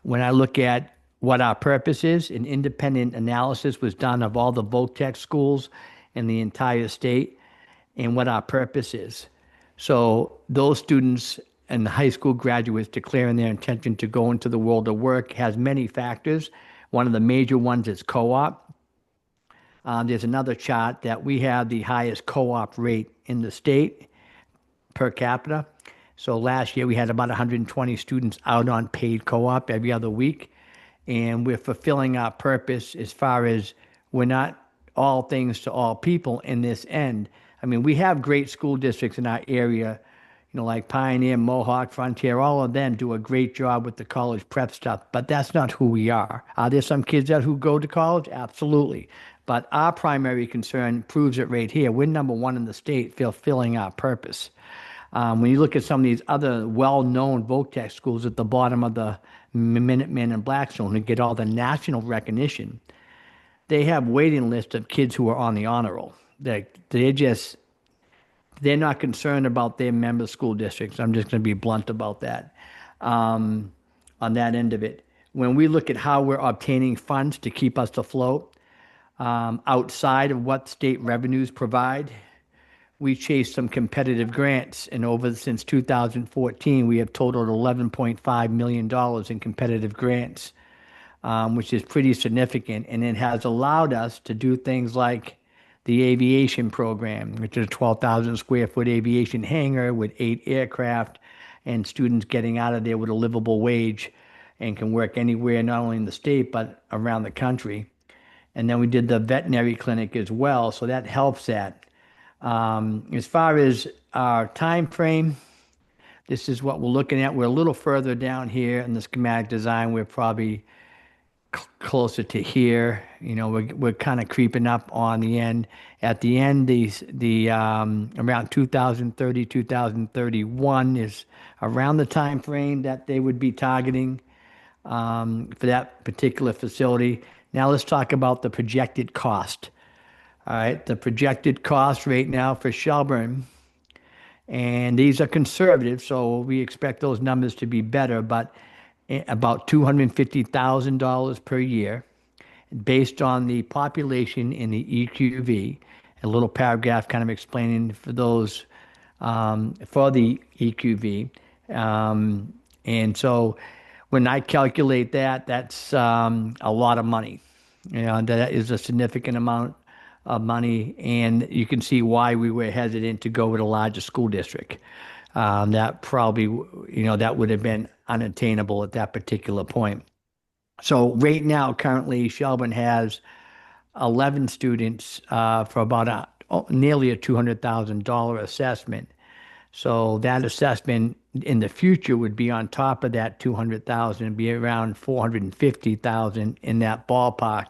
When I look at what our purpose is, an independent analysis was done of all the VOTEC schools in the entire state and what our purpose is. So those students and the high school graduates declaring their intention to go into the world of work has many factors. One of the major ones is co-op. There's another chart that we have the highest co-op rate in the state per capita. So last year we had about 120 students out on paid co-op every other week. And we're fulfilling our purpose as far as we're not all things to all people in this end. I mean, we have great school districts in our area, like Pioneer, Mohawk, Frontier, all of them do a great job with the college prep stuff, but that's not who we are. Are there some kids who go to college? Absolutely. But our primary concern proves it right here. We're number one in the state fulfilling our purpose. When you look at some of these other well-known VOTEC schools at the bottom of the Minuteman and Blackstone who get all the national recognition, they have waiting lists of kids who are on the honor roll. They're not concerned about their member school districts. I'm just going to be blunt about that on that end of it. When we look at how we're obtaining funds to keep us afloat outside of what state revenues provide, we chased some competitive grants, and since 2014, we have totaled $11.5 million in competitive grants, which is pretty significant, and it has allowed us to do things like the aviation program, which is a 12,000 square foot aviation hangar with 8 aircraft, and students getting out of there with a livable wage and can work anywhere, not only in the state, but around the country. And then we did the veterinary clinic as well, so that helps that. As far as our time frame, this is what we're looking at. We're a little further down here in the schematic design. We're probably closer to here. We're kind of creeping up on the end. At the end, around 2030, 2031 is around the time frame that they would be targeting for that particular facility. Now let's talk about the projected cost. All right, the projected cost right now for Shelburne, and these are conservative, so we expect those numbers to be better, but about $250,000 per year based on the population in the EQV. A little paragraph kind of explaining for those for the EQV. And so when I calculate that, that's a lot of money. That is a significant amount of money, and you can see why we were hesitant to go with a larger school district. That probably, that would have been unattainable at that particular point. So right now, currently, Shelburne has 11 students for about nearly a $200,000 assessment. So that assessment in the future would be on top of that 200,000, be around 450,000 in that ballpark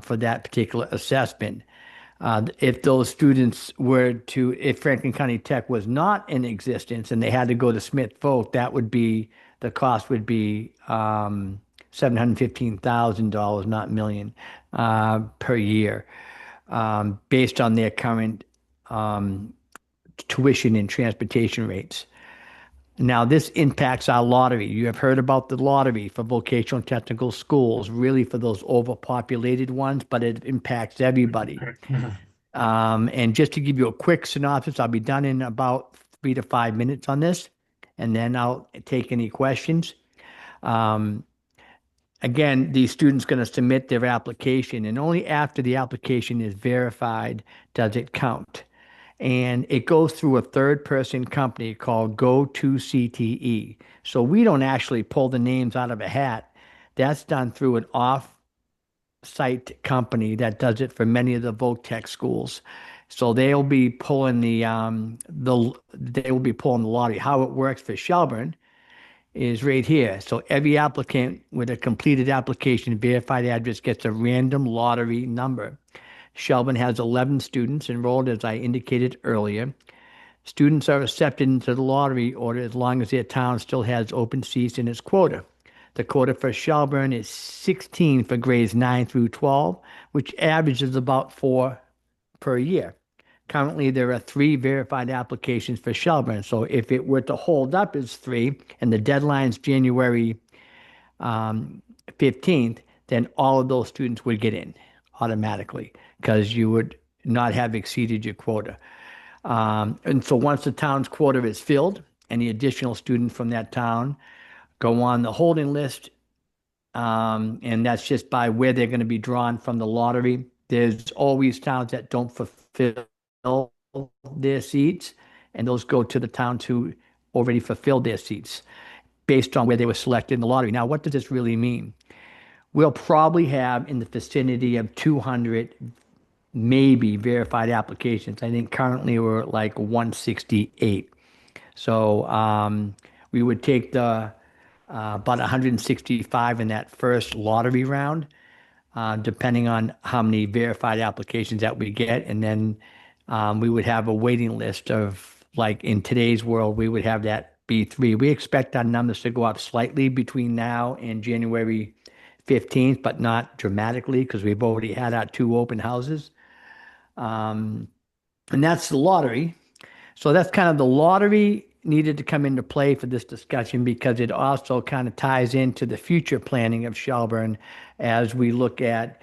for that particular assessment. If those students if Franklin County Tech was not in existence and they had to go to Smith Folk, the cost would be $715,000, not million, per year, based on their current tuition and transportation rates. Now, this impacts our lottery. You have heard about the lottery for vocational technical schools, really for those overpopulated ones, but it impacts everybody. And just to give you a quick synopsis, I'll be done in about 3 to 5 minutes on this, and then I'll take any questions. Again, the student's going to submit their application, and only after the application is verified does it count. And it goes through a third-person company called Go2CTE. So we don't actually pull the names out of a hat. That's done through an off-site company that does it for many of the VOTech schools. So they'll be pulling the lottery. How it works for Shelburne is right here. So every applicant with a completed application, verified address, gets a random lottery number. Shelburne has 11 students enrolled, as I indicated earlier. Students are accepted into the lottery order as long as their town still has open seats in its quota. The quota for Shelburne is 16 for grades 9 through 12, which averages about 4 per year. Currently, there are 3 verified applications for Shelburne. So if it were to hold up as 3 and the deadline's January 15th, then all of those students would get in automatically because you would not have exceeded your quota. And so once the town's quota is filled, any additional students from that town go on the holding list, and that's just by where they're going to be drawn from the lottery. There's always towns that don't fulfill their seats, and those go to the towns who already fulfilled their seats based on where they were selected in the lottery. Now, what does this really mean? We'll probably have in the vicinity of 200 maybe verified applications. I think currently we're at like 168. So we would take the about 165 in that first lottery round, depending on how many verified applications that we get. And then we would have a waiting list of, like in today's world, we would have that B3. We expect our numbers to go up slightly between now and January 15th, but not dramatically because we've already had our 2 open houses. And that's the lottery. So that's kind of the lottery needed to come into play for this discussion because it also kind of ties into the future planning of Shelburne as we look at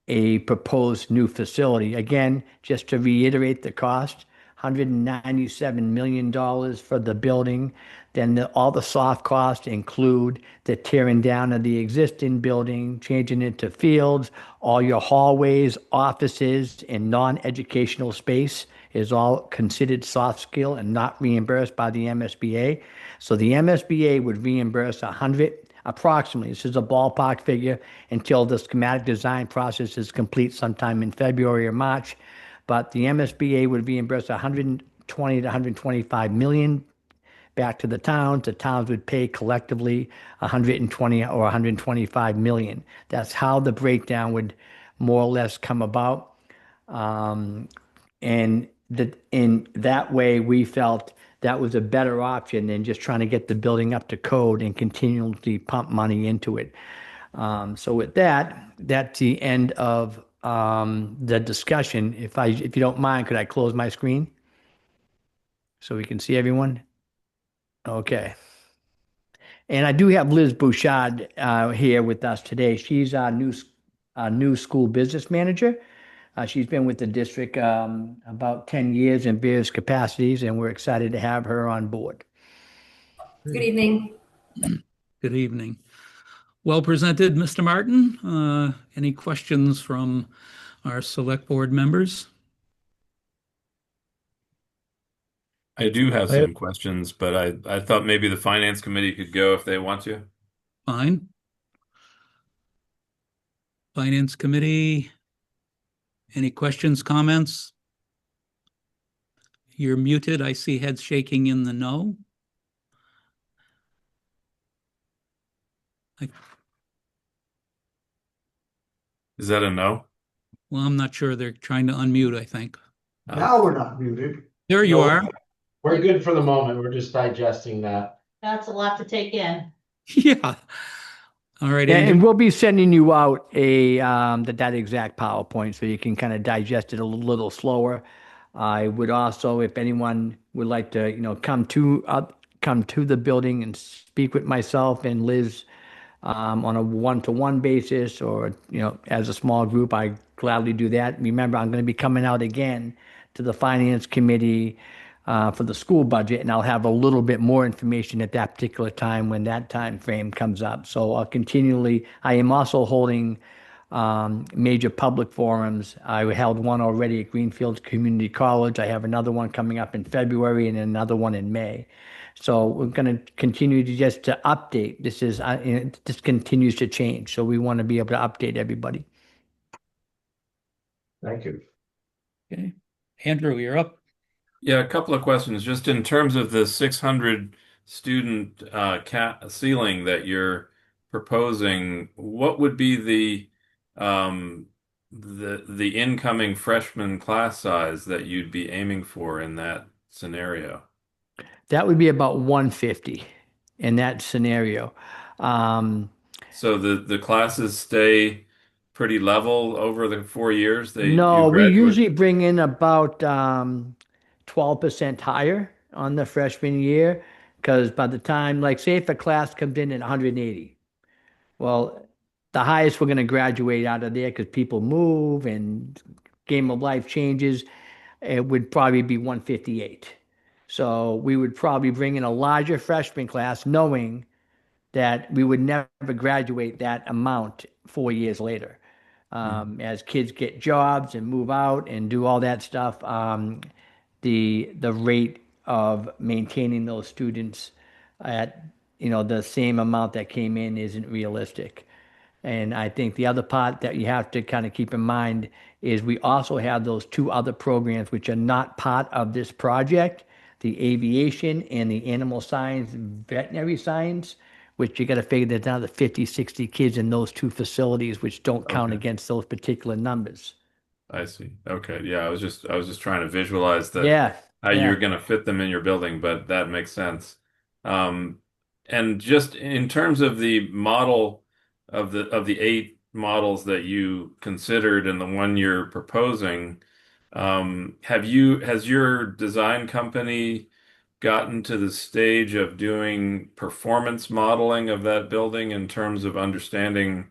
a proposed new facility. Again, just to reiterate the cost, $197 million for the building. Then all the soft costs include the tearing down of the existing building, changing it to fields, all your hallways, offices, and non-educational space is all considered soft skill and not reimbursed by the MSBA. So the MSBA would reimburse approximately, this is a ballpark figure, until the schematic design process is complete sometime in February or March. But the MSBA would reimburse 120 to 125 million back to the towns. The towns would pay collectively 120 or 125 million. That's how the breakdown would more or less come about. And in that way, we felt that was a better option than just trying to get the building up to code and continually pump money into it. So with that, that's the end of the discussion. If you don't mind, could I close my screen so we can see everyone? Okay. And I do have Liz Bouchard here with us today. She's our new school business manager. She's been with the district about 10 years in various capacities, and we're excited to have her on board. Good evening. Good evening. Well presented, Mr. Martin. Any questions from our select board members? I do have some questions, but I thought maybe the finance committee could go if they want to. Fine. Finance committee, any questions, comments? You're muted. I see heads shaking in the no. Is that a no? Well, I'm not sure. They're trying to unmute, I think. Now we're not muted. There you are. We're good for the moment. We're just digesting that. That's a lot to take in. Yeah. All right, And Andy. we'll be sending you out that exact PowerPoint so you can kind of digest it a little slower. I would also, if anyone would like to, come to the building and speak with myself and Liz on a one-to-one basis, or as a small group, I gladly do that. Remember, I'm going to be coming out again to the finance committee for the school budget, and I'll have a little bit more information at that particular time when that time frame comes up. So I'll continually. I am also holding major public forums. I held one already at Greenfield Community College. I have another one coming up in February and another one in May. So we're going to continue to update. This continues to change. So we want to be able to update everybody. Thank you. Okay. Andrew, you're up. Yeah, a couple of questions. Just in terms of the 600 student ceiling that you're proposing, what would be the incoming freshman class size that you'd be aiming for in that scenario? That would be about 150 in that scenario. Um, So the classes stay pretty level over the 4 years. You no, we graduate. usually bring in about 12% higher on the freshman year, because by the time, like, say if a class comes in at 180, well, the highest we're going to graduate out of there, because people move and game of life changes, it would probably be 158. So we would probably bring in a larger freshman class, knowing that we would never graduate that amount 4 years later. As kids get jobs and move out and do all that stuff, the rate of maintaining those students at the same amount that came in isn't realistic. And I think the other part that you have to kind of keep in mind is we also have those two other programs which are not part of this project, the aviation and the animal science, veterinary science, which you got to figure there's another 50, 60 kids in those two facilities, which don't count Okay. against those particular numbers. I see. Okay. Yeah, I was just trying to visualize that Yeah, how yeah. you're going to fit them in your building, but that makes sense. Um, and just in terms of the model of the 8 models that you considered and the one you're proposing, has your design company gotten to the stage of doing performance modeling of that building in terms of understanding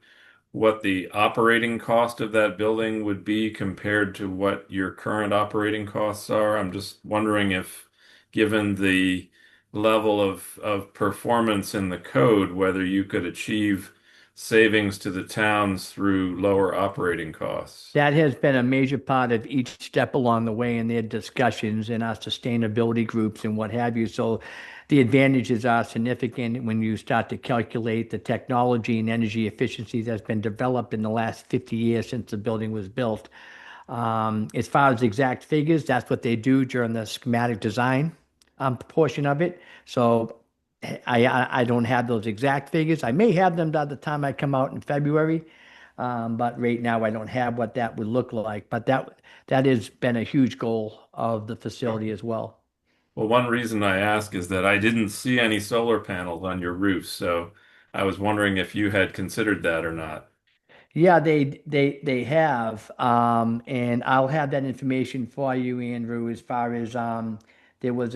what the operating cost of that building would be compared to what your current operating costs are? I'm just wondering if, given the level of performance in the code, whether you could achieve savings to the towns through lower operating costs. That has been a major part of each step along the way in their discussions in our sustainability groups and what have you. So the advantages are significant when you start to calculate the technology and energy efficiency that's been developed in the last 50 years since the building was built. As far as exact figures, that's what they do during the schematic design portion of it. So I don't have those exact figures. I may have them by the time I come out in February, but right now I don't have what that would look like. But that has been a huge goal of the facility as well. Well, one reason I ask is that I didn't see any solar panels on your roof, so I was wondering if you had considered that or not. Yeah, they have, and I'll have that information for you, Andrew. As far as there was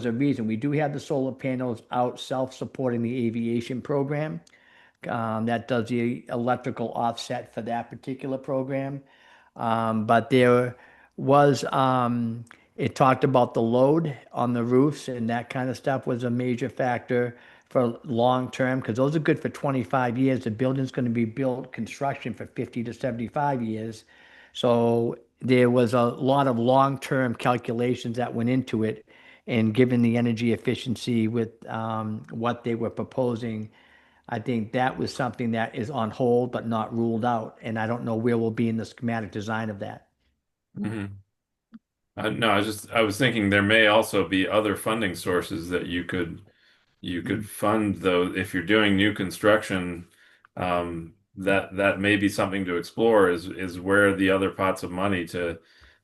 a reason we do have the solar panels out self-supporting the aviation program. That does the electrical offset for that particular program. But there was, it talked about the load on the roofs, and that kind of stuff was a major factor for long term, because those are good for 25 years. The building's going to be built construction for 50 to 75 years. So there was a lot of long-term calculations that went into it. And given the energy efficiency with what they were proposing, I think that was something that is on hold but not ruled out. And I don't know where we'll be in the schematic design of that. Mhm. No, I was thinking there may also be other funding sources that you could fund, though, if you're doing new construction. That may be something to explore, is where the other pots of money to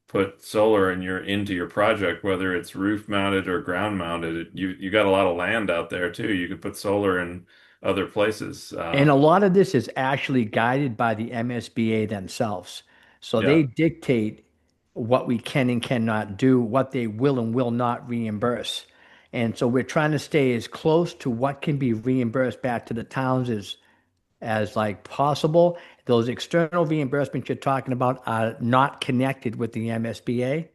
put solar into your project, whether it's roof mounted or ground mounted. You got a lot of land out there too. You could put solar in other places. And a lot of this is actually guided by the MSBA themselves. So they Yeah. dictate what we can and cannot do, what they will and will not reimburse. And so we're trying to stay as close to what can be reimbursed back to the towns as like possible. Those external reimbursements you're talking about are not connected with the MSBA.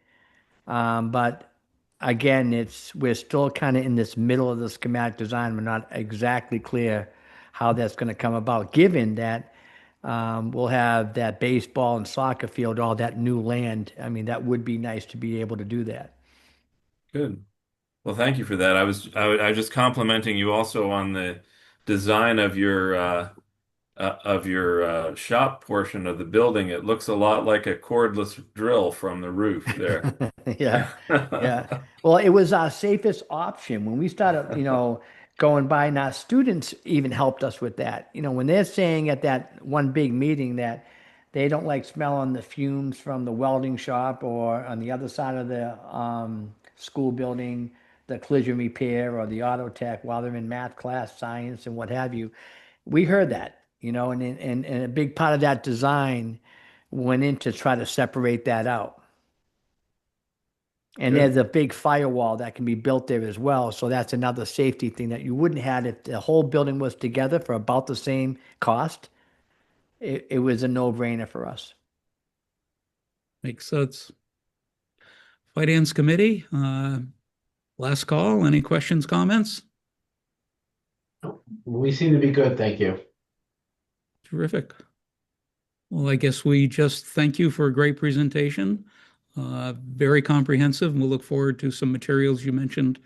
But again, we're still kind of in this middle of the schematic design. We're not exactly clear how that's going to come about, given that we'll have that baseball and soccer field, all that new land. I mean, that would be nice to be able to do that. Good. Well, thank you for that. I was just complimenting you also on the design of your shop portion of the building. It looks a lot like a cordless drill from the roof there. Yeah, yeah. Well, it was our safest option when we started, going by, and our students even helped us with that. When they're saying at that one big meeting that they don't like smelling the fumes from the welding shop or on the other side of the school building, the collision repair or the auto tech while they're in math class, science, and what have you. We heard that, and a big part of that design went in to try to separate that out. And Good. there's a big firewall that can be built there as well. So that's another safety thing that you wouldn't have if the whole building was together for about the same cost. It was a no-brainer for us. Makes sense. Finance Committee, last call. Any questions, comments? We seem to be good, thank you. Terrific. Well, I guess we just thank you for a great presentation. Very comprehensive, and we'll look forward to some materials you mentioned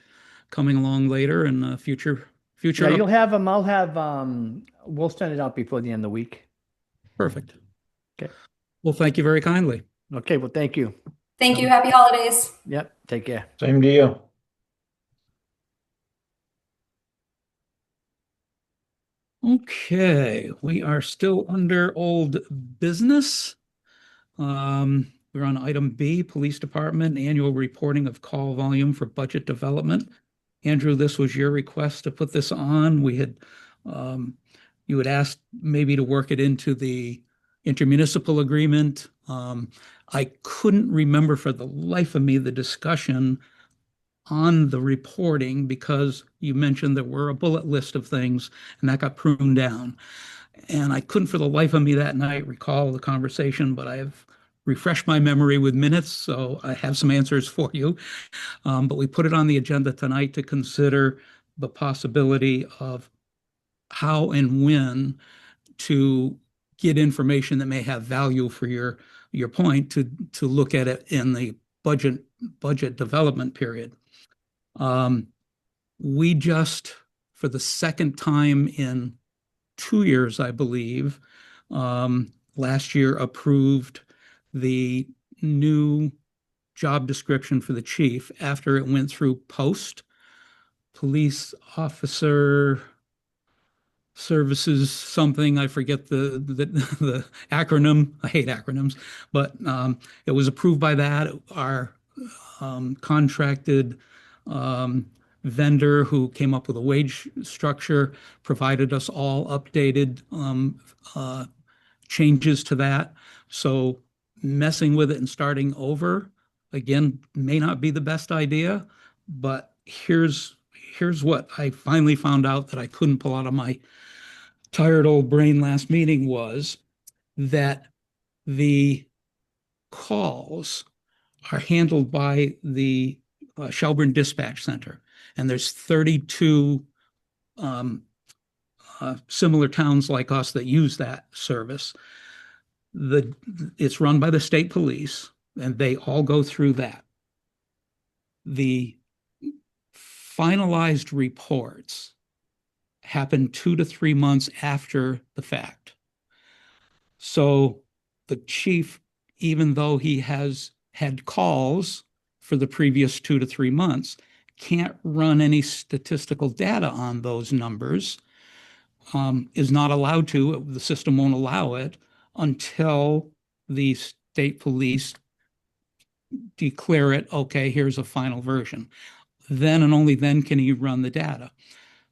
coming along later and future. Yeah, you'll have them. We'll send it out before the end of the week. Perfect. Okay. Well, thank you very kindly. Okay, well, thank you. Thank you. Happy holidays. Yep, take care. Same to you. Okay, we are still under old business. We're on item B, Police Department Annual Reporting of Call Volume for Budget Development. Andrew, this was your request to put this on. You had asked maybe to work it into the intermunicipal agreement. I couldn't remember for the life of me the discussion on the reporting because you mentioned there were a bullet list of things and that got pruned down. And I couldn't for the life of me that night recall the conversation, but I have refreshed my memory with minutes, so I have some answers for you. But we put it on the agenda tonight to consider the possibility of how and when to get information that may have value for your point to look at it in the budget development period. We just, for the second time in 2 years, I believe, last year approved the new job description for the chief after it went through post police officer services something. I forget the acronym. I hate acronyms, but it was approved by that. Our contracted vendor who came up with a wage structure provided us all updated changes to that. So messing with it and starting over again may not be the best idea, but here's what I finally found out that I couldn't pull out of my tired old brain last meeting was that the calls are handled by the Shelburne Dispatch Center, and there's 32 similar towns like us that use that service. It's run by the state police, and they all go through that. The finalized reports happen 2 to 3 months after the fact. So the chief, even though he has had calls for the previous 2 to 3 months, can't run any statistical data on those numbers, is not allowed to. The system won't allow it until the state police declare it, okay, here's a final version. Then and only then can he run the data.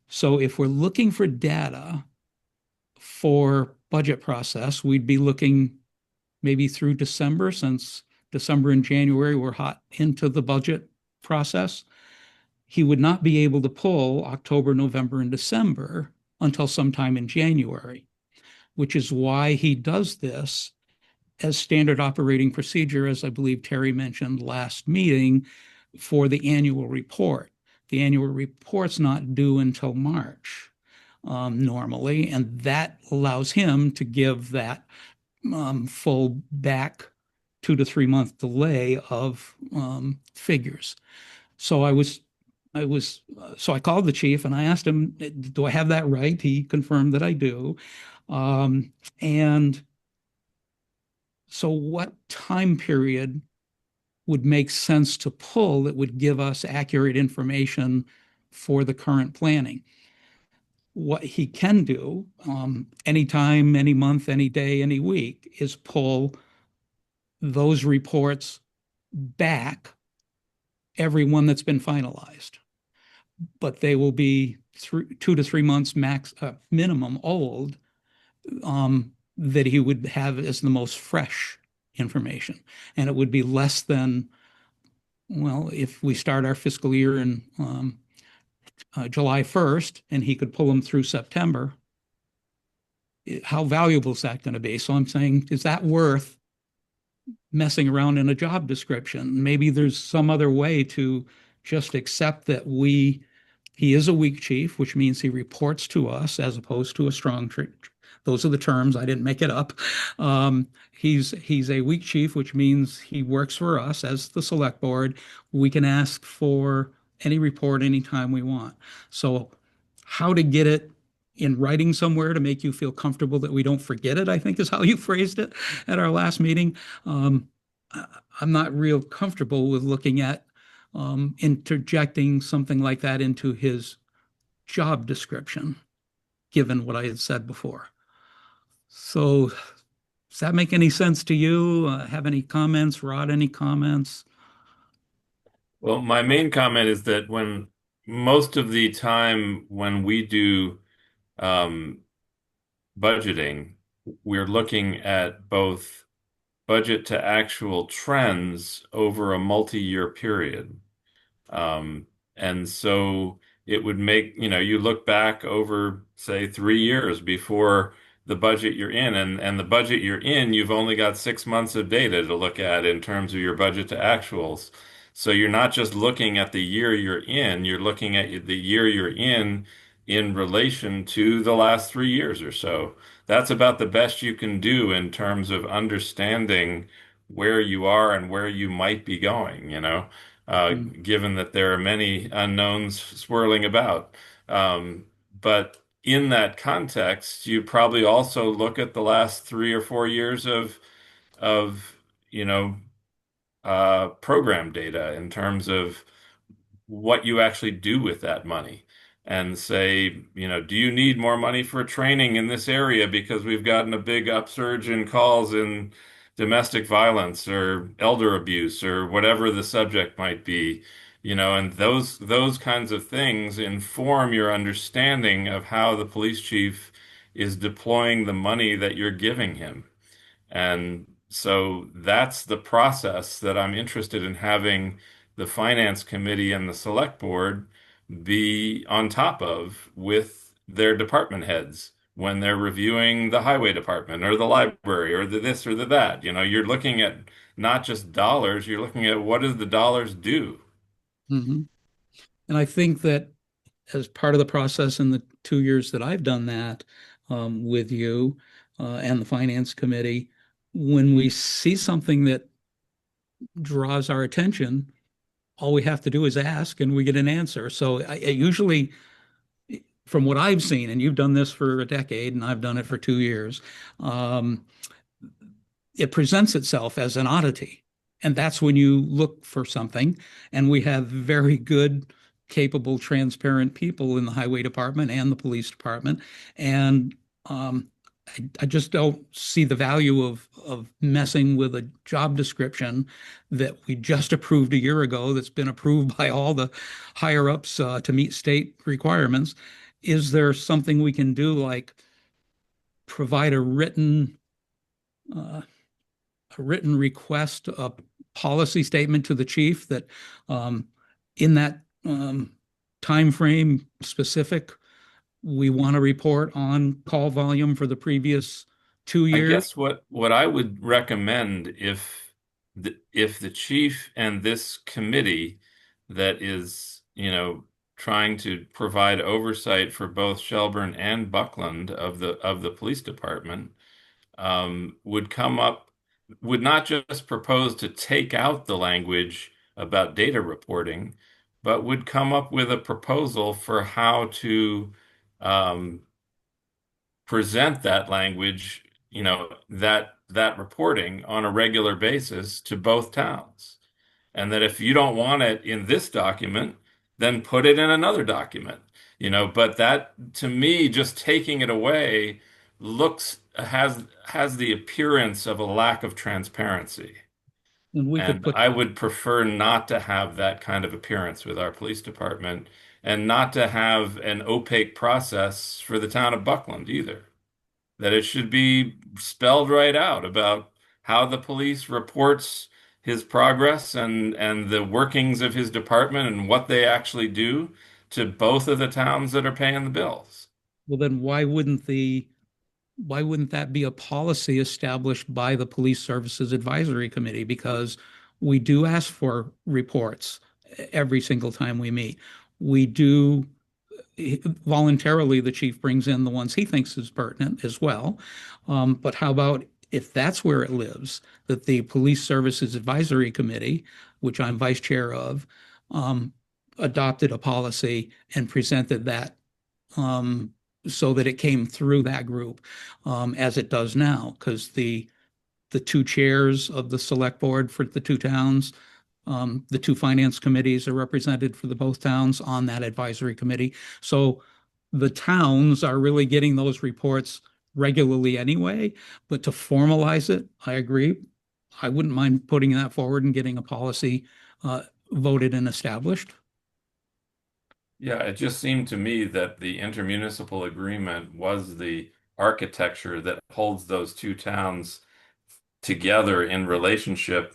So if we're looking for data for budget process, we'd be looking maybe through December, since December and January, we're hot into the budget process. He would not be able to pull October, November, and December until sometime in January, which is why he does this as standard operating procedure, as I believe Terry mentioned last meeting, for the annual report. The annual report's not due until March normally, and that allows him to give that full back 2 to 3 month delay of figures. So so I called the chief and I asked him, do I have that right? He confirmed that I do. And so what time period would make sense to pull that would give us accurate information for the current planning? What he can do, anytime, any month, any day, any week, is pull those reports back, every one that's been finalized. But they will be 2 to 3 months max minimum old, that he would have as the most fresh information. And it would be less than, well, if we start our fiscal year in July 1st and he could pull them through September, how valuable is that going to be? So I'm saying, is that worth messing around in a job description? Maybe there's some other way to just accept that he is a weak chief, which means he reports to us as opposed to a strong chief. Those are the terms. I didn't make it up. He's a weak chief, which means he works for us as the select board. We can ask for any report anytime we want. So how to get it in writing somewhere to make you feel comfortable that we don't forget it, I think is how you phrased it at our last meeting. I'm not real comfortable with looking at interjecting something like that into his job description, given what I had said before. So does that make any sense to you? Have any comments? Rod, any comments? Well, my main comment is that when most of the time when we do budgeting, we're looking at both budget to actual trends over a multi-year period. And so it would make, you look back over, say, 3 years before the budget you're in, and the budget you're in, you've only got 6 months of data to look at in terms of your budget to actuals. So you're not just looking at the year you're in, you're looking at the year you're in relation to the last 3 years or so. That's about the best you can do in terms of understanding where you are and where you might be going, given that there are many unknowns swirling about. But in that context, you probably also look at the last 3 or 4 years of program data in terms of what you actually do with that money and say, do you need more money for training in this area because we've gotten a big upsurge in calls in domestic violence or elder abuse or whatever the subject might be, and those kinds of things inform your understanding of how the police chief is deploying the money that you're giving him. And so that's the process that I'm interested in having the finance committee and the select board be on top of with their department heads when they're reviewing the highway department or the library or the this or the that. You're looking at not just dollars, you're looking at what does the dollars do? Mm-hmm. And I think that as part of the process in the 2 years that I've done that with you and the finance committee, when we see something that draws our attention, all we have to do is ask and we get an answer. So I usually, from what I've seen, and you've done this for a decade and I've done it for 2 years, it presents itself as an oddity. And that's when you look for something. And we have very good, capable, transparent people in the highway department and the police department. And I just don't see the value of messing with a job description that we just approved a year ago that's been approved by all the higher ups to meet state requirements. Is there something we can do, like provide a written request policy statement to the chief that in that time frame specific, we want to report on call volume for the previous 2 I years? guess what I would recommend if the chief and this committee that is, trying to provide oversight for both Shelburne and Buckland of the police department, would not just propose to take out the language about data reporting, but would come up with a proposal for how to um, present that language, that reporting on a regular basis to both towns. And that if you don't want it in this document, then put it in another document. But that, to me, just taking it away has the appearance of a lack of transparency. And we could And put, I would prefer not to have that kind of appearance with our police department, and not to have an opaque process for the town of Buckland either. That it should be spelled right out about how the police reports his progress and the workings of his department and what they actually do to both of the towns that are paying the bills. well, then why wouldn't that be a policy established by the Police Services Advisory Committee? Because we do ask for reports every single time we meet. We do voluntarily, the chief brings in the ones he thinks is pertinent as well. But how about if that's where it lives, that the Police Services Advisory Committee, which I'm vice chair of, adopted a policy and presented that so that it came through that group as it does now, because the two chairs of the select board for the two towns, the two finance committees are represented for the both towns on that advisory committee. So the towns are really getting those reports regularly anyway, but to formalize it, I agree. I wouldn't mind putting that forward and getting a policy voted and established. Yeah, it just seemed to me that the intermunicipal agreement was the architecture that holds those two towns together in relationship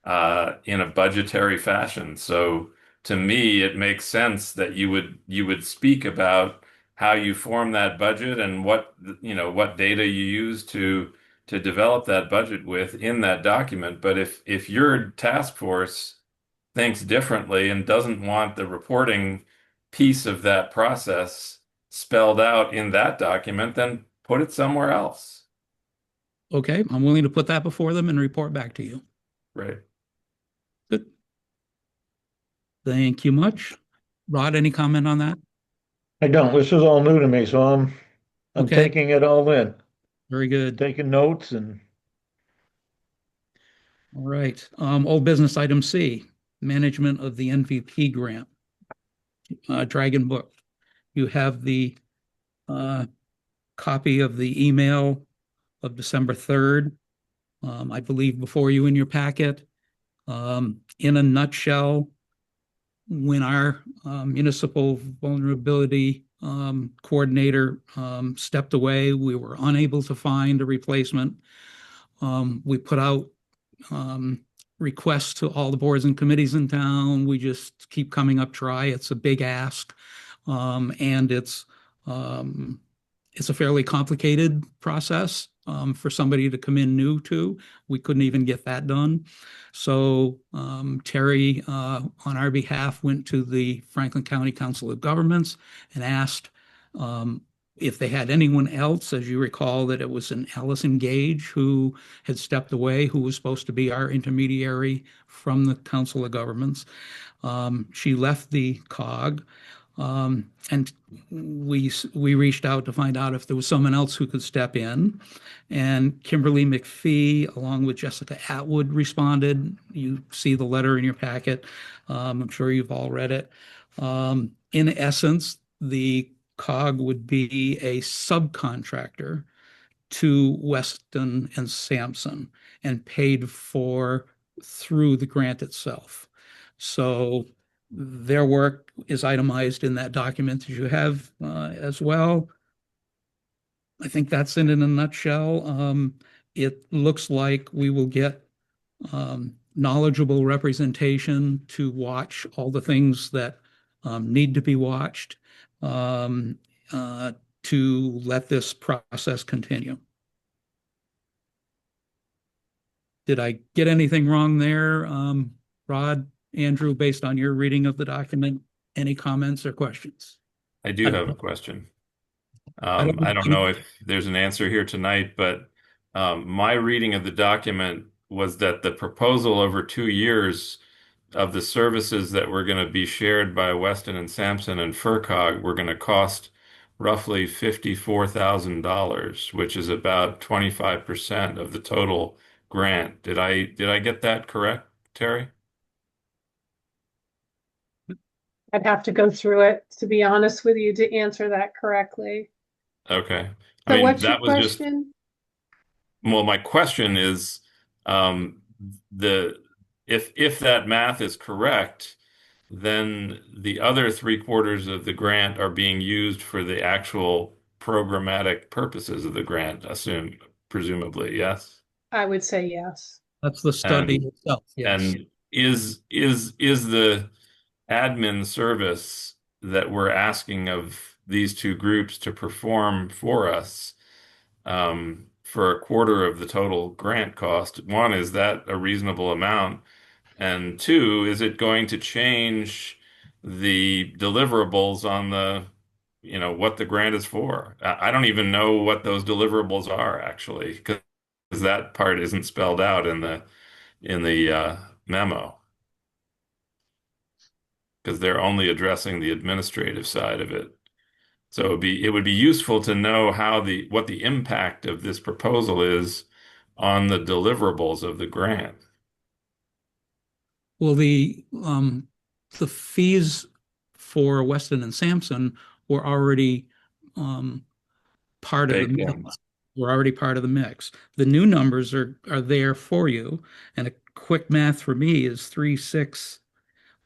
in a budgetary fashion. So to me, it makes sense that you would speak about how you form that budget and what data you use to develop that budget with in that document. But if your task force thinks differently and doesn't want the reporting piece of that process spelled out in that document, then put it somewhere else. Okay, I'm willing to put that before them and report back to you. Right. Good. Thank you much. Rod, any comment on that? I don't. This is all new to me, so I'm Okay. taking it all in, Very good. taking notes and All right. Old business item C, management of the MVP grant. Dragon Book. You have the copy of the email of December 3rd, I believe before you in your packet. In a nutshell, when our municipal vulnerability coordinator stepped away, we were unable to find a replacement. We put out requests to all the boards and committees in town. We just keep coming up dry. It's a big ask, and it's a fairly complicated process for somebody to come in new to. We couldn't even get that done. So Terry, on our behalf, went to the Franklin County Council of Governments and asked if they had anyone else. As you recall, that it was an Allison Gage who had stepped away, who was supposed to be our intermediary from the Council of Governments. She left the COG. And we reached out to find out if there was someone else who could step in. And Kimberly McPhee, along with Jessica Atwood, responded. You see the letter in your packet. I'm sure you've all read it. In essence, the COG would be a subcontractor to Weston and Sampson and paid for through the grant itself. So their work is itemized in that document that you have as well. I think that's it in a nutshell. It looks like we will get knowledgeable representation to watch all the things that need to be watched, to let this process continue. Did I get anything wrong there, Rod, Andrew, based on your reading of the document? Any comments or questions? I do have a question. I don't- I don't know if there's an answer here tonight, but my reading of the document was that the proposal over 2 years of the services that were going to be shared by Weston and Sampson and FERCog were going to cost roughly $54,000, which is about 25% of the total grant. Did I get that correct, Terry? I'd have to go through it, to be honest with you, to answer that correctly. Okay. I So mean, what's your that was just, question? well, my question is, the if that math is correct, then the other 3/4 of the grant are being used for the actual programmatic purposes of the grant, presumably, yes? I would say yes. That's the study And itself, yes. and is the admin service that we're asking of these two groups to perform for us, for 1/4 of the total grant cost? One, is that a reasonable amount? And two, is it going to change the deliverables on what the grant is for? I don't even know what those deliverables are actually, because that part isn't spelled out in the memo, because they're only addressing the administrative side of it. So it would be useful to know what the impact of this proposal is on the deliverables of the grant. Well, the fees for Weston and Sampson were already part of the Baked in. mix. Were already part of the mix. The new numbers are there for you, and a quick math for me is 3.6,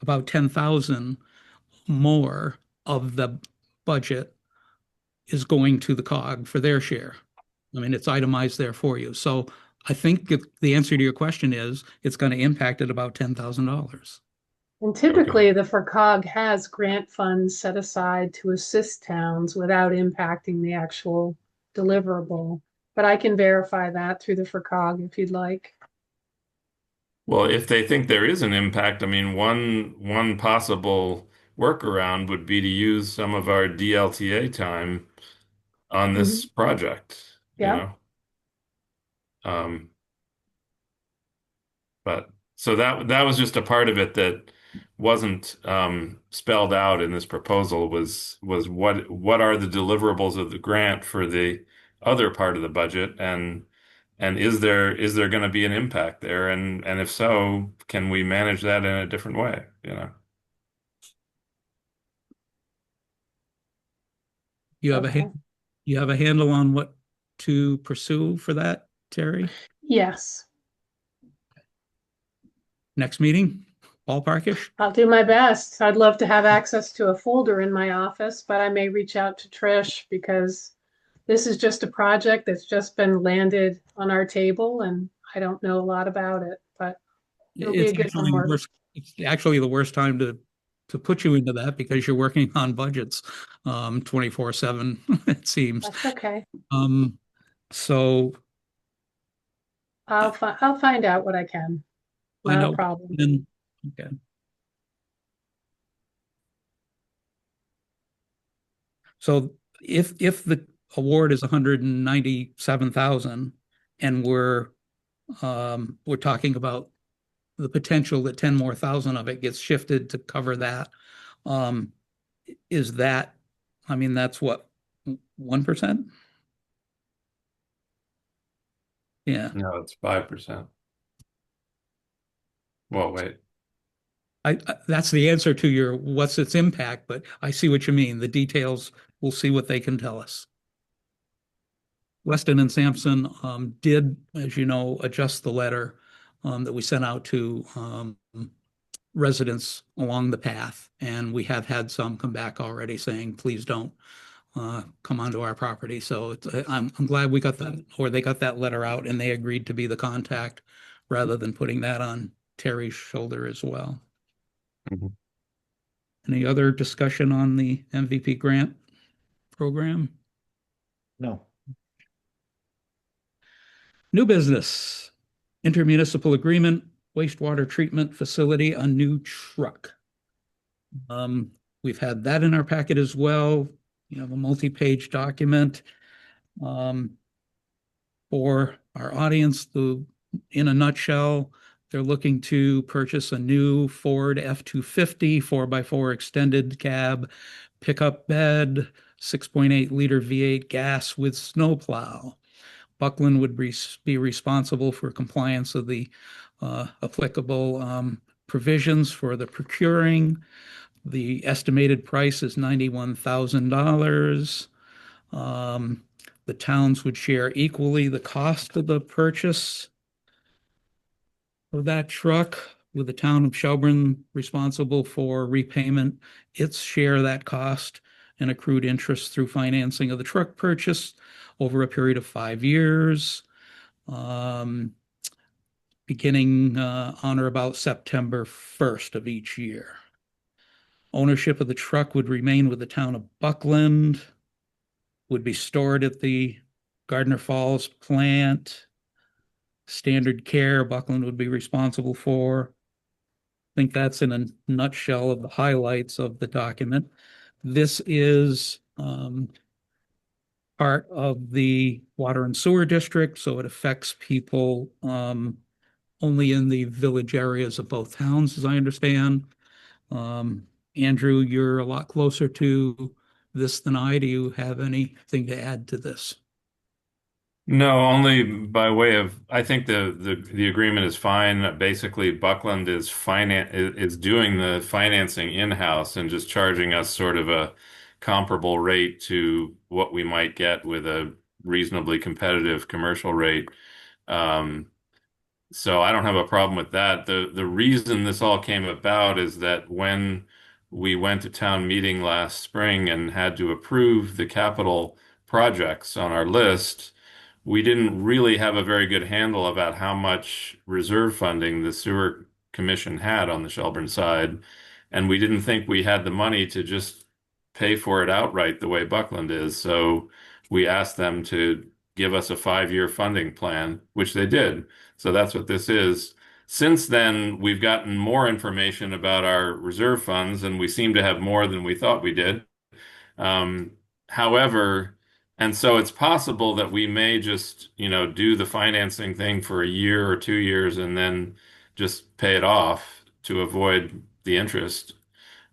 about 10,000 more of the budget is going to the COG for their share. I mean, it's itemized there for you. So I think if the answer to your question is it's going to impact at about $10,000. And typically, the FERCog has grant funds set aside to assist towns without impacting the actual deliverable. But I can verify that through the FERCog if you'd like. Well, if they think there is an impact, I mean, one possible workaround would be to use some of our DLTA time on this project, you Yeah. know? But so that was just a part of it that wasn't spelled out in this proposal, was what are the deliverables of the grant for the other part of the budget, and is there going to be an impact there, and if so, can we manage that in a different way, you know? You have Okay. you have a handle on what to pursue for that, Terry? Yes, Next meeting, ballparkish? I'll do my best. I'd love to have access to a folder in my office, but I may reach out to Trish because this is just a project that's just been landed on our table and I don't know a lot about it, but it'll be a good homework. It's actually the worst time to put you into that because you're working on budgets 24/7, it seems. That's okay. So I'll find out what I can. find Not a out problem. then. Okay. So if the award is 197,000 and we're talking about the potential that 10 more thousand of it gets shifted to cover that, is that, I mean, that's what, 1%? Yeah. No, it's 5%. Well, wait. That's the answer to your what's its impact, but I see what you mean. The details, we'll see what they can tell us. Weston and Sampson did, as you know, adjust the letter that we sent out to residents along the path, and we have had some come back already saying, please don't come onto our property. So I'm glad we got that, or they got that letter out and they agreed to be the contact rather than putting that on Terry's shoulder as well. Mhm. Any other discussion on the MVP grant program? No. New business, intermunicipal agreement, wastewater treatment facility, a new truck. We've had that in our packet as well. You have a multi-page document. For our audience, in a nutshell, they're looking to purchase a new Ford F-250 4x4 extended cab pickup bed, 6.8 liter V8 gas with snowplow. Buckland would be responsible for compliance of the applicable provisions for the procuring. The estimated price is $91,000. The towns would share equally the cost of the purchase of that truck, with the town of Shelburne responsible for repayment, its share of that cost and accrued interest through financing of the truck purchase over a period of 5 years, beginning on or about September 1st of each year. Ownership of the truck would remain with the town of Buckland, would be stored at the Gardner Falls plant. Standard care, Buckland would be responsible for. I think that's in a nutshell of the highlights of the document. This is part of the water and sewer district, so it affects people only in the village areas of both towns, as I understand. Andrew, you're a lot closer to this than I. Do you have anything to add to this? No, only by way of, I think the agreement is fine. Basically, Buckland is doing the financing in-house and just charging us sort of a comparable rate to what we might get with a reasonably competitive commercial rate. So I don't have a problem with that. The reason this all came about is that when we went to town meeting last spring and had to approve the capital projects on our list, we didn't really have a very good handle about how much reserve funding the sewer commission had on the Shelburne side, and we didn't think we had the money to just pay for it outright the way Buckland is. So we asked them to give us a 5-year funding plan, which they did. So that's what this is. Since then, we've gotten more information about our reserve funds, and we seem to have more than we thought we did. However, and so it's possible that we may just, do the financing thing for a year or 2 years and then just pay it off to avoid the interest.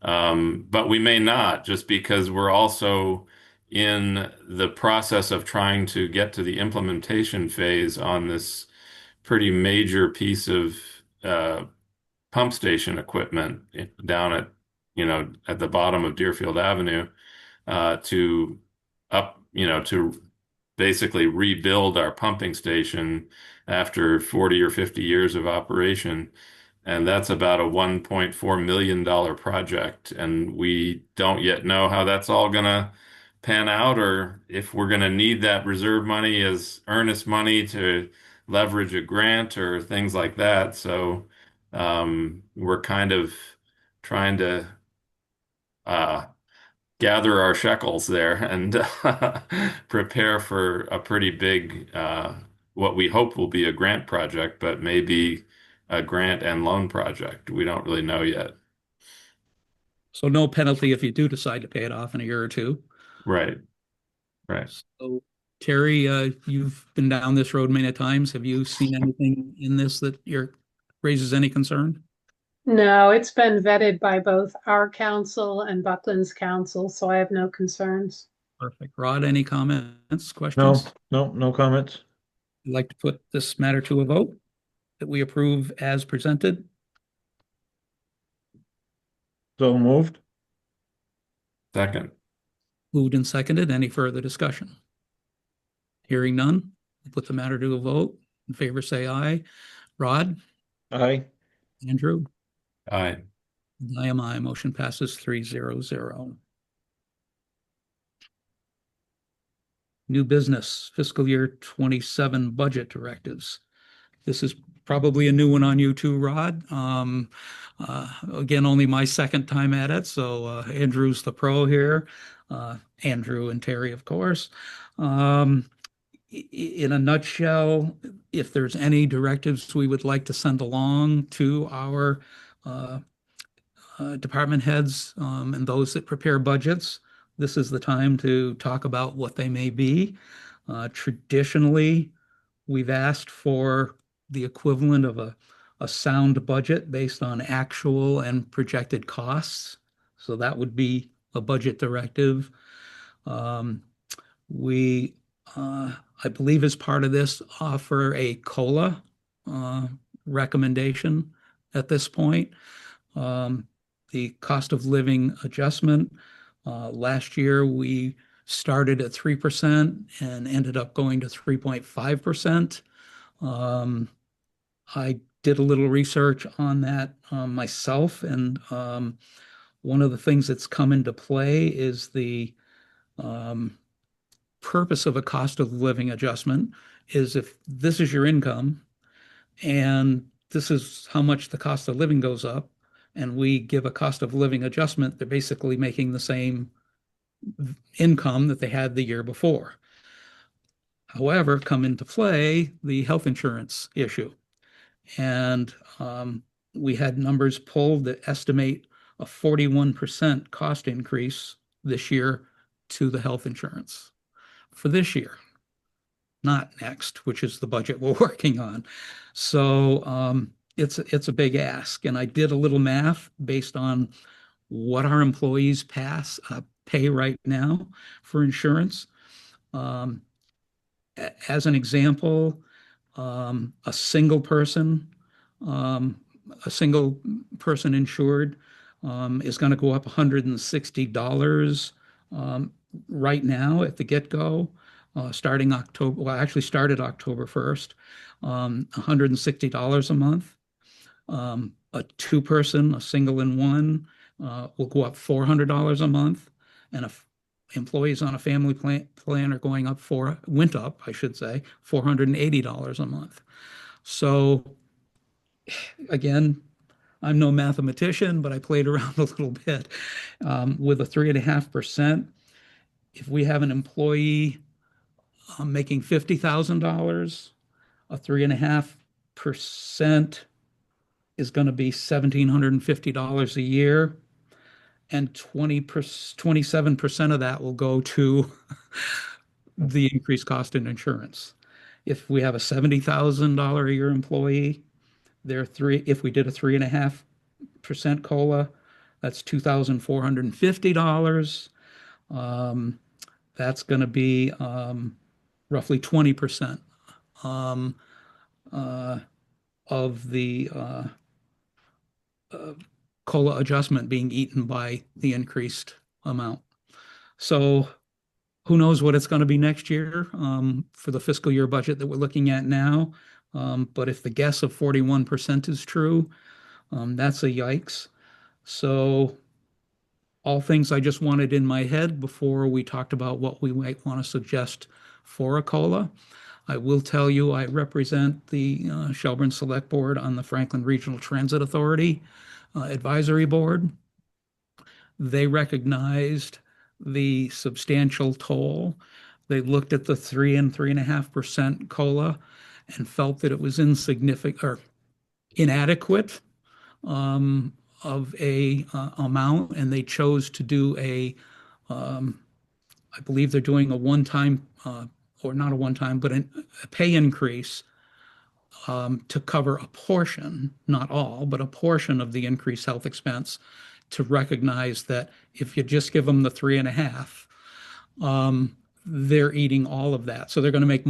But we may not, just because we're also in the process of trying to get to the implementation phase on this pretty major piece of pump station equipment down at the bottom of Deerfield Avenue, to to basically rebuild our pumping station after 40 or 50 years of operation. And that's about a $1.4 million project. And we don't yet know how that's all going to pan out, or if we're going to need that reserve money as earnest money to leverage a grant or things like that. So we're kind of trying to gather our shekels there and prepare for a pretty big, what we hope will be a grant project, but maybe a grant and loan project. We don't really know yet. So no penalty if you do decide to pay it off in a year or two. Right, right. So Terry, you've been down this road many times. Have you seen anything in this that raises any concern? No, it's been vetted by both our council and Buckland's council, so I have no concerns. Perfect. Rod, any comments, No, questions? no comments. I'd like to put this matter to a vote that we approve as presented. So moved. Second. Moved and seconded. Any further discussion? Hearing none, I'll put the matter to a vote. In favor, say aye. Rod? Aye. Andrew? Aye. And I am aye. Motion passes 3-0-0. New business, fiscal year 27 budget directives. This is probably a new one on you too, Rod. Again, only my second time at it, so Andrew's the pro here. Andrew and Terry, of course. In a nutshell, if there's any directives we would like to send along to our uh, department heads and those that prepare budgets, this is the time to talk about what they may be. Traditionally, we've asked for the equivalent of a sound budget based on actual and projected costs. So that would be a budget directive. Um, we, I believe as part of this, offer a COLA recommendation at this point. The cost of living adjustment, last year we started at 3% and ended up going to 3.5%. I did a little research on that myself, and one of the things that's come into play is the um, purpose of a cost of living adjustment is if this is your income and this is how much the cost of living goes up, and we give a cost of living adjustment, they're basically making the same income that they had the year before. However, come into play the health insurance issue. And we had numbers pulled that estimate a 41% cost increase this year to the health insurance for this year, not next, which is the budget we're working on. So it's a big ask. And I did a little math based on what our employees pay right now for insurance. As an example, a single person, a single person insured is going to go up $160 right now at the get-go, starting October. Well, actually started October 1st, $160 a month. A two-person, a single and one, will go up $400 a month, and employees on a family plan are going up went up, I should say, $480 a month. So again, I'm no mathematician, but I played around a little bit with a 3.5%. If we have an employee making $50,000, a 3.5% is going to be $1,750 a year, and 27% of that will go to the increased cost in insurance. If we have a $70,000 a year employee, if we did a 3.5% COLA, that's $2,450. That's going to be roughly 20% of the COLA adjustment being eaten by the increased amount. So who knows what it's going to be next year for the fiscal year budget that we're looking at now. But if the guess of 41% is true, that's a yikes. So all things I just wanted in my head before we talked about what we might want to suggest for a COLA. I will tell you I represent the Shelburne Select Board on the Franklin Regional Transit Authority Advisory Board. They recognized the substantial toll. They looked at the 3 and 3.5% COLA and felt that it was insignificant or inadequate of a amount, and they chose to do I believe they're doing a one-time, or not a one-time, but a pay increase to cover a portion, not all, but a portion of the increased health expense, to recognize that if you just give them the 3.5, they're eating all of that. So they're going to make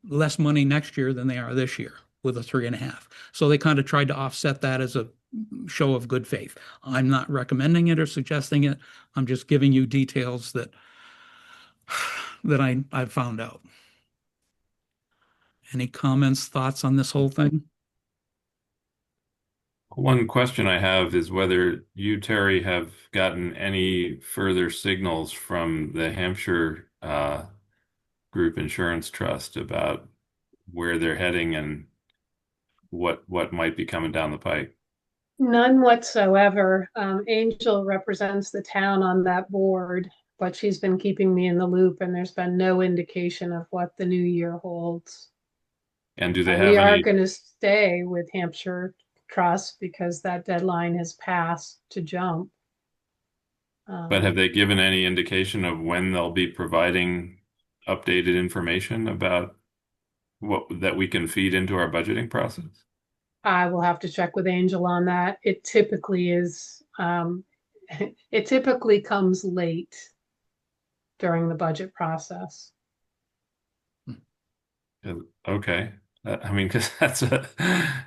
less money next year than they are this year with a 3.5. So they kind of tried to offset that as a show of good faith. I'm not recommending it or suggesting it. I'm just giving you details that I've found out. Any comments, thoughts on this whole thing? One question I have is whether you, Terry, have gotten any further signals from the Hampshire Group Insurance Trust about where they're heading and what might be coming down the pike? None whatsoever. Angel represents the town on that board, but she's been keeping me in the loop, and there's been no indication of what the new year holds. And do they We have are any, going to stay with Hampshire Trust because that deadline has passed to jump. but have Um, they given any indication of when they'll be providing updated information about what that we can feed into our budgeting process? I will have to check with Angel on that. It typically is, it typically comes late during the budget process. Okay. I mean, because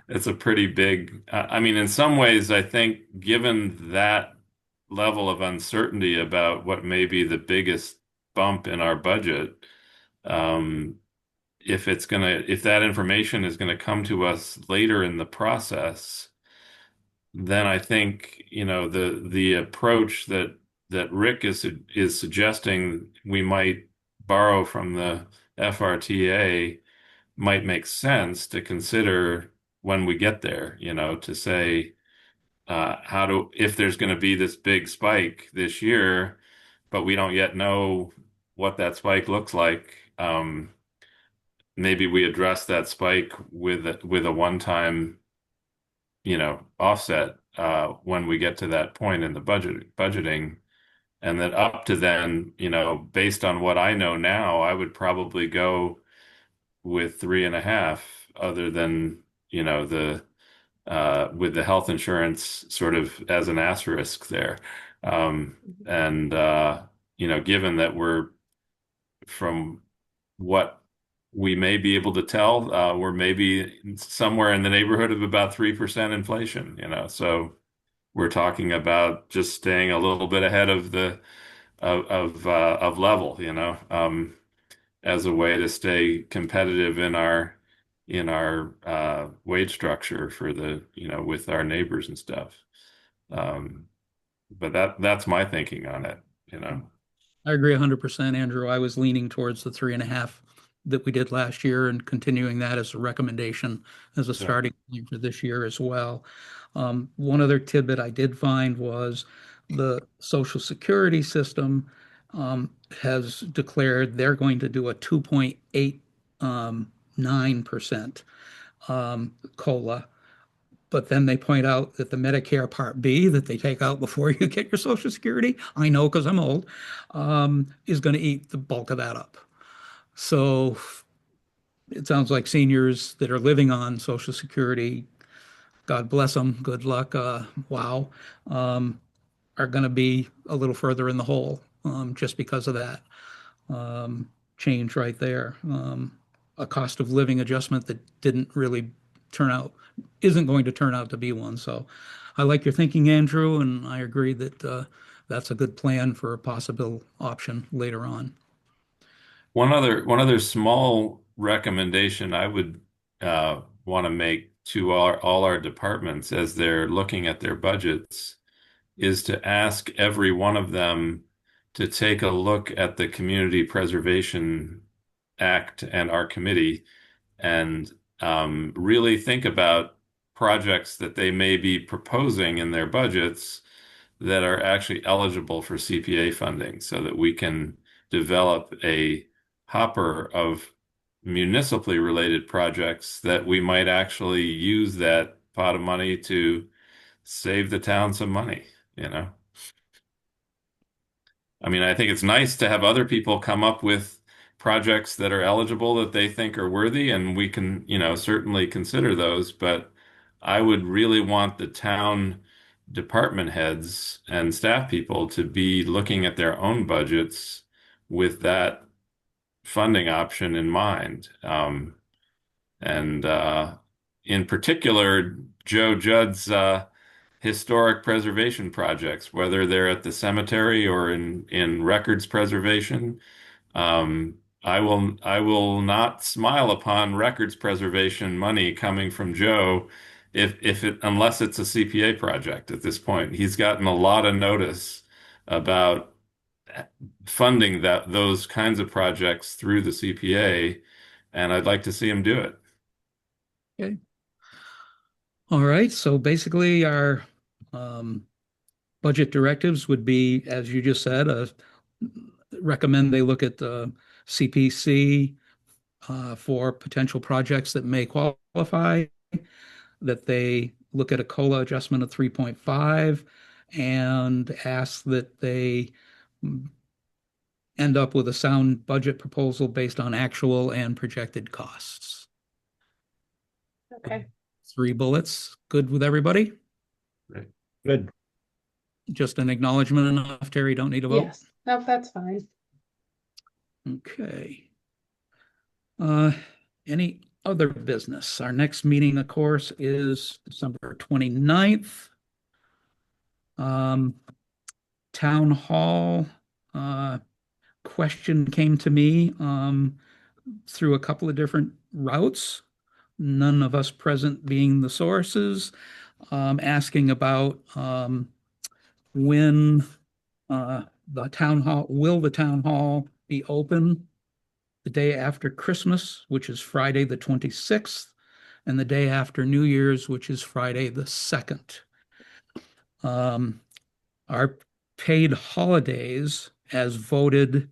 it's a pretty big, I mean, in some ways, I think given that level of uncertainty about what may be the biggest bump in our budget, um, if that information is gonna come to us later in the process, then I think, the approach that Rick is suggesting we might borrow from the FRTA might make sense to consider when we get there, to say, if there's going to be this big spike this year, but we don't yet know what that spike looks like, maybe we address that spike with a one-time, offset, when we get to that point in the budgeting. And then up to then, based on what I know now, I would probably go with 3.5, other than, the with the health insurance sort of as an asterisk there. And given that we're, from what we may be able to tell, we're maybe somewhere in the neighborhood of about 3% inflation, so we're talking about just staying a little bit ahead of the of level, as a way to stay competitive in our wage structure for the, with our neighbors and stuff. But that's my thinking on it. I agree 100%, Andrew. I was leaning towards the 3.5 that we did last year and continuing that as a recommendation as a Yeah. starting point for this year as well. One other tidbit I did find was the Social Security system has declared they're going to do a 2.89% COLA. But then they point out that the Medicare Part B that they take out before you get your Social Security, I know because I'm old, is going to eat the bulk of that up. So it sounds like seniors that are living on Social Security, God bless them, good luck, wow, are going to be a little further in the hole just because of that change right there. A cost of living adjustment that didn't really turn out, isn't going to turn out to be one. So I like your thinking, Andrew, and I agree that that's a good plan for a possible option later on. One other small recommendation I would want to make to all our departments as they're looking at their budgets is to ask every one of them to take a look at the Community Preservation Act and our committee, and really think about projects that they may be proposing in their budgets that are actually eligible for CPA funding, so that we can develop a hopper of municipally related projects that we might actually use that pot of money to save the town some money. I mean, I think it's nice to have other people come up with projects that are eligible that they think are worthy, and we can, certainly consider those. But I would really want the town department heads and staff people to be looking at their own budgets with that funding option in mind. And in particular, Joe Judd's historic preservation projects, whether they're at the cemetery or in records preservation. I will not smile upon records preservation money coming from Joe unless it's a CPA project at this point. He's gotten a lot of notice about funding those kinds of projects through the CPA, and I'd like to see him do it. Okay. All right, so basically our um, budget directives would be, as you just said, recommend they look at the CPC for potential projects that may qualify, that they look at a COLA adjustment of 3.5 and ask that they end up with a sound budget proposal based on actual and projected costs. Okay, 3 bullets, good with everybody? Right. Good. Just an acknowledgement enough, Terry, don't need a vote? yes, no, that's fine. Okay. Uh, any other business? Our next meeting, of course, is December 29th. Town Hall, question came to me, through a couple of different routes, none of us present being the sources, asking about, when, will the town hall be open the day after Christmas, which is Friday, the 26th, and the day after New Year's, which is Friday, the 2nd. Our paid holidays, as voted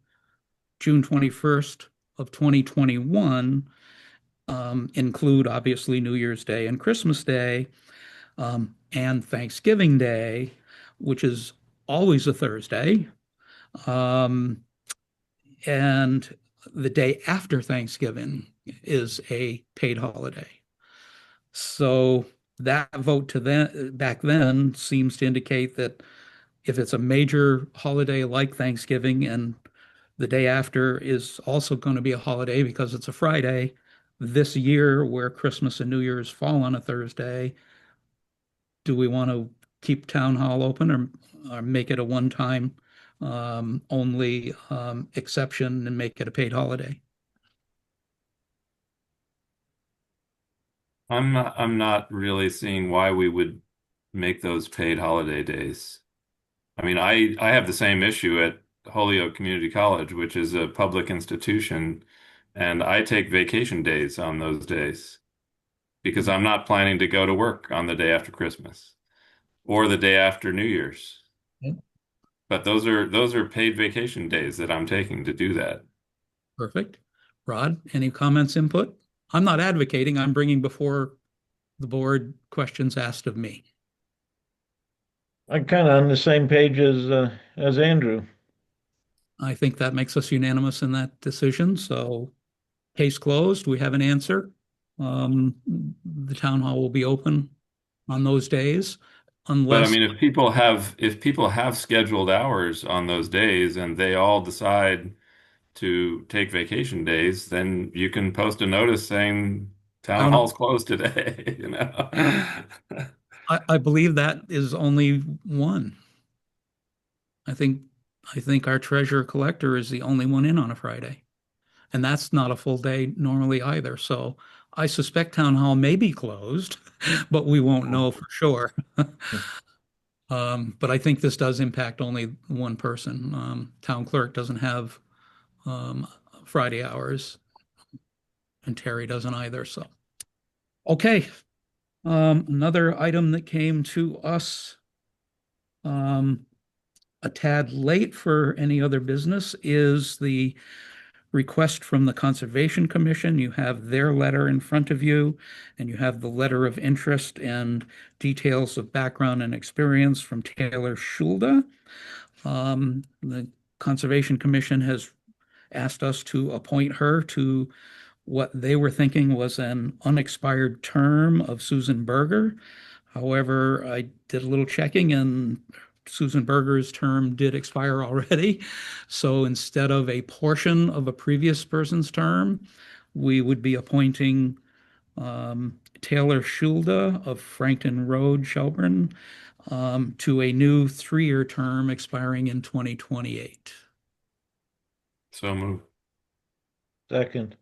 June 21st of 2021, include obviously New Year's Day and Christmas Day, and Thanksgiving Day, which is always a Thursday. And the day after Thanksgiving is a paid holiday. So that vote back then seems to indicate that if it's a major holiday like Thanksgiving and the day after is also going to be a holiday because it's a Friday, this year where Christmas and New Year's fall on a Thursday, do we want to keep town hall open or make it a one-time only exception and make it a paid holiday? I'm not really seeing why we would make those paid holiday days. I mean, I have the same issue at Holyoke Community College, which is a public institution, and I take vacation days on those days because I'm not planning to go to work on the day after Christmas or the day after New Year's. Yeah. But those are paid vacation days that I'm taking to do that. Perfect. Rod, any comments, input? I'm not advocating, I'm bringing before the board questions asked of me. I'm kind of on the same page as Andrew. I think that makes us unanimous in that decision. So case closed, we have an answer. The town hall will be open on those days But I unless, mean, if people have scheduled hours on those days and they all decide to take vacation days, then you can post a notice saying town hall's closed today, you know. I believe that is only one. I think, I think our treasurer collector is the only one in on a Friday. And that's not a full day normally either. So I suspect town hall may be closed, but we won't know for sure. But I think this does impact only one person. Town clerk doesn't have Friday hours, and Terry doesn't either. So, okay. Another item that came to us a tad late for any other business is the request from the Conservation Commission. You have their letter in front of you, and you have the letter of interest and details of background and experience from Taylor Schulda. The Conservation Commission has asked us to appoint her to what they were thinking was an unexpired term of Susan Berger. However, I did a little checking and Susan Berger's term did expire already. So instead of a portion of a previous person's term, we would be appointing Taylor Schulda of Frankton Road, Shelburne, to a new 3-year term expiring in 2028. So move. Second.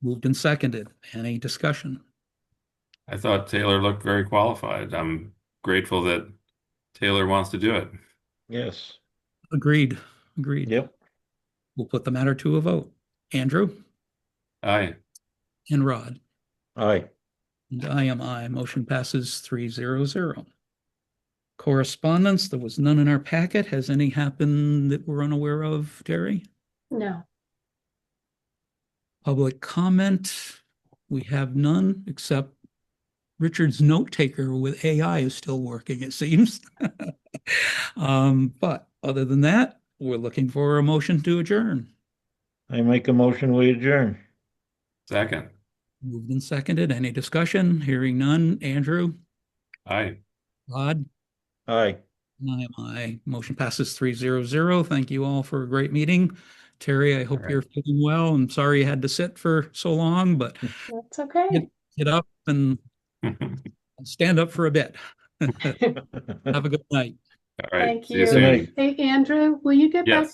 Moved and seconded. Any discussion? I thought Taylor looked very qualified. I'm grateful that Taylor wants to do it. Yes. Agreed. Agreed. Yep. We'll put the matter to a vote. Andrew Aye. and Rod. Aye. And I am I. Motion passes 300. Correspondence, there was none in our packet. Has any happened that we're unaware of, Terry? No. Public comment, we have none, except Richard's note taker with AI is still working, it seems. But other than that, we're looking for a motion to adjourn. I make a motion, we adjourn. Second. Moved and seconded. Any discussion? Hearing none. Andrew? Aye. Rod? Aye. I. Motion passes 300. Thank you all for a great meeting. Terry, I hope All right. you're feeling well. I'm sorry you had to sit for so long, but That's okay. get up and stand up for a bit. Have a good night. All right. Thank See you you. Good night. soon. Hey, Andrew, will you get back Yes.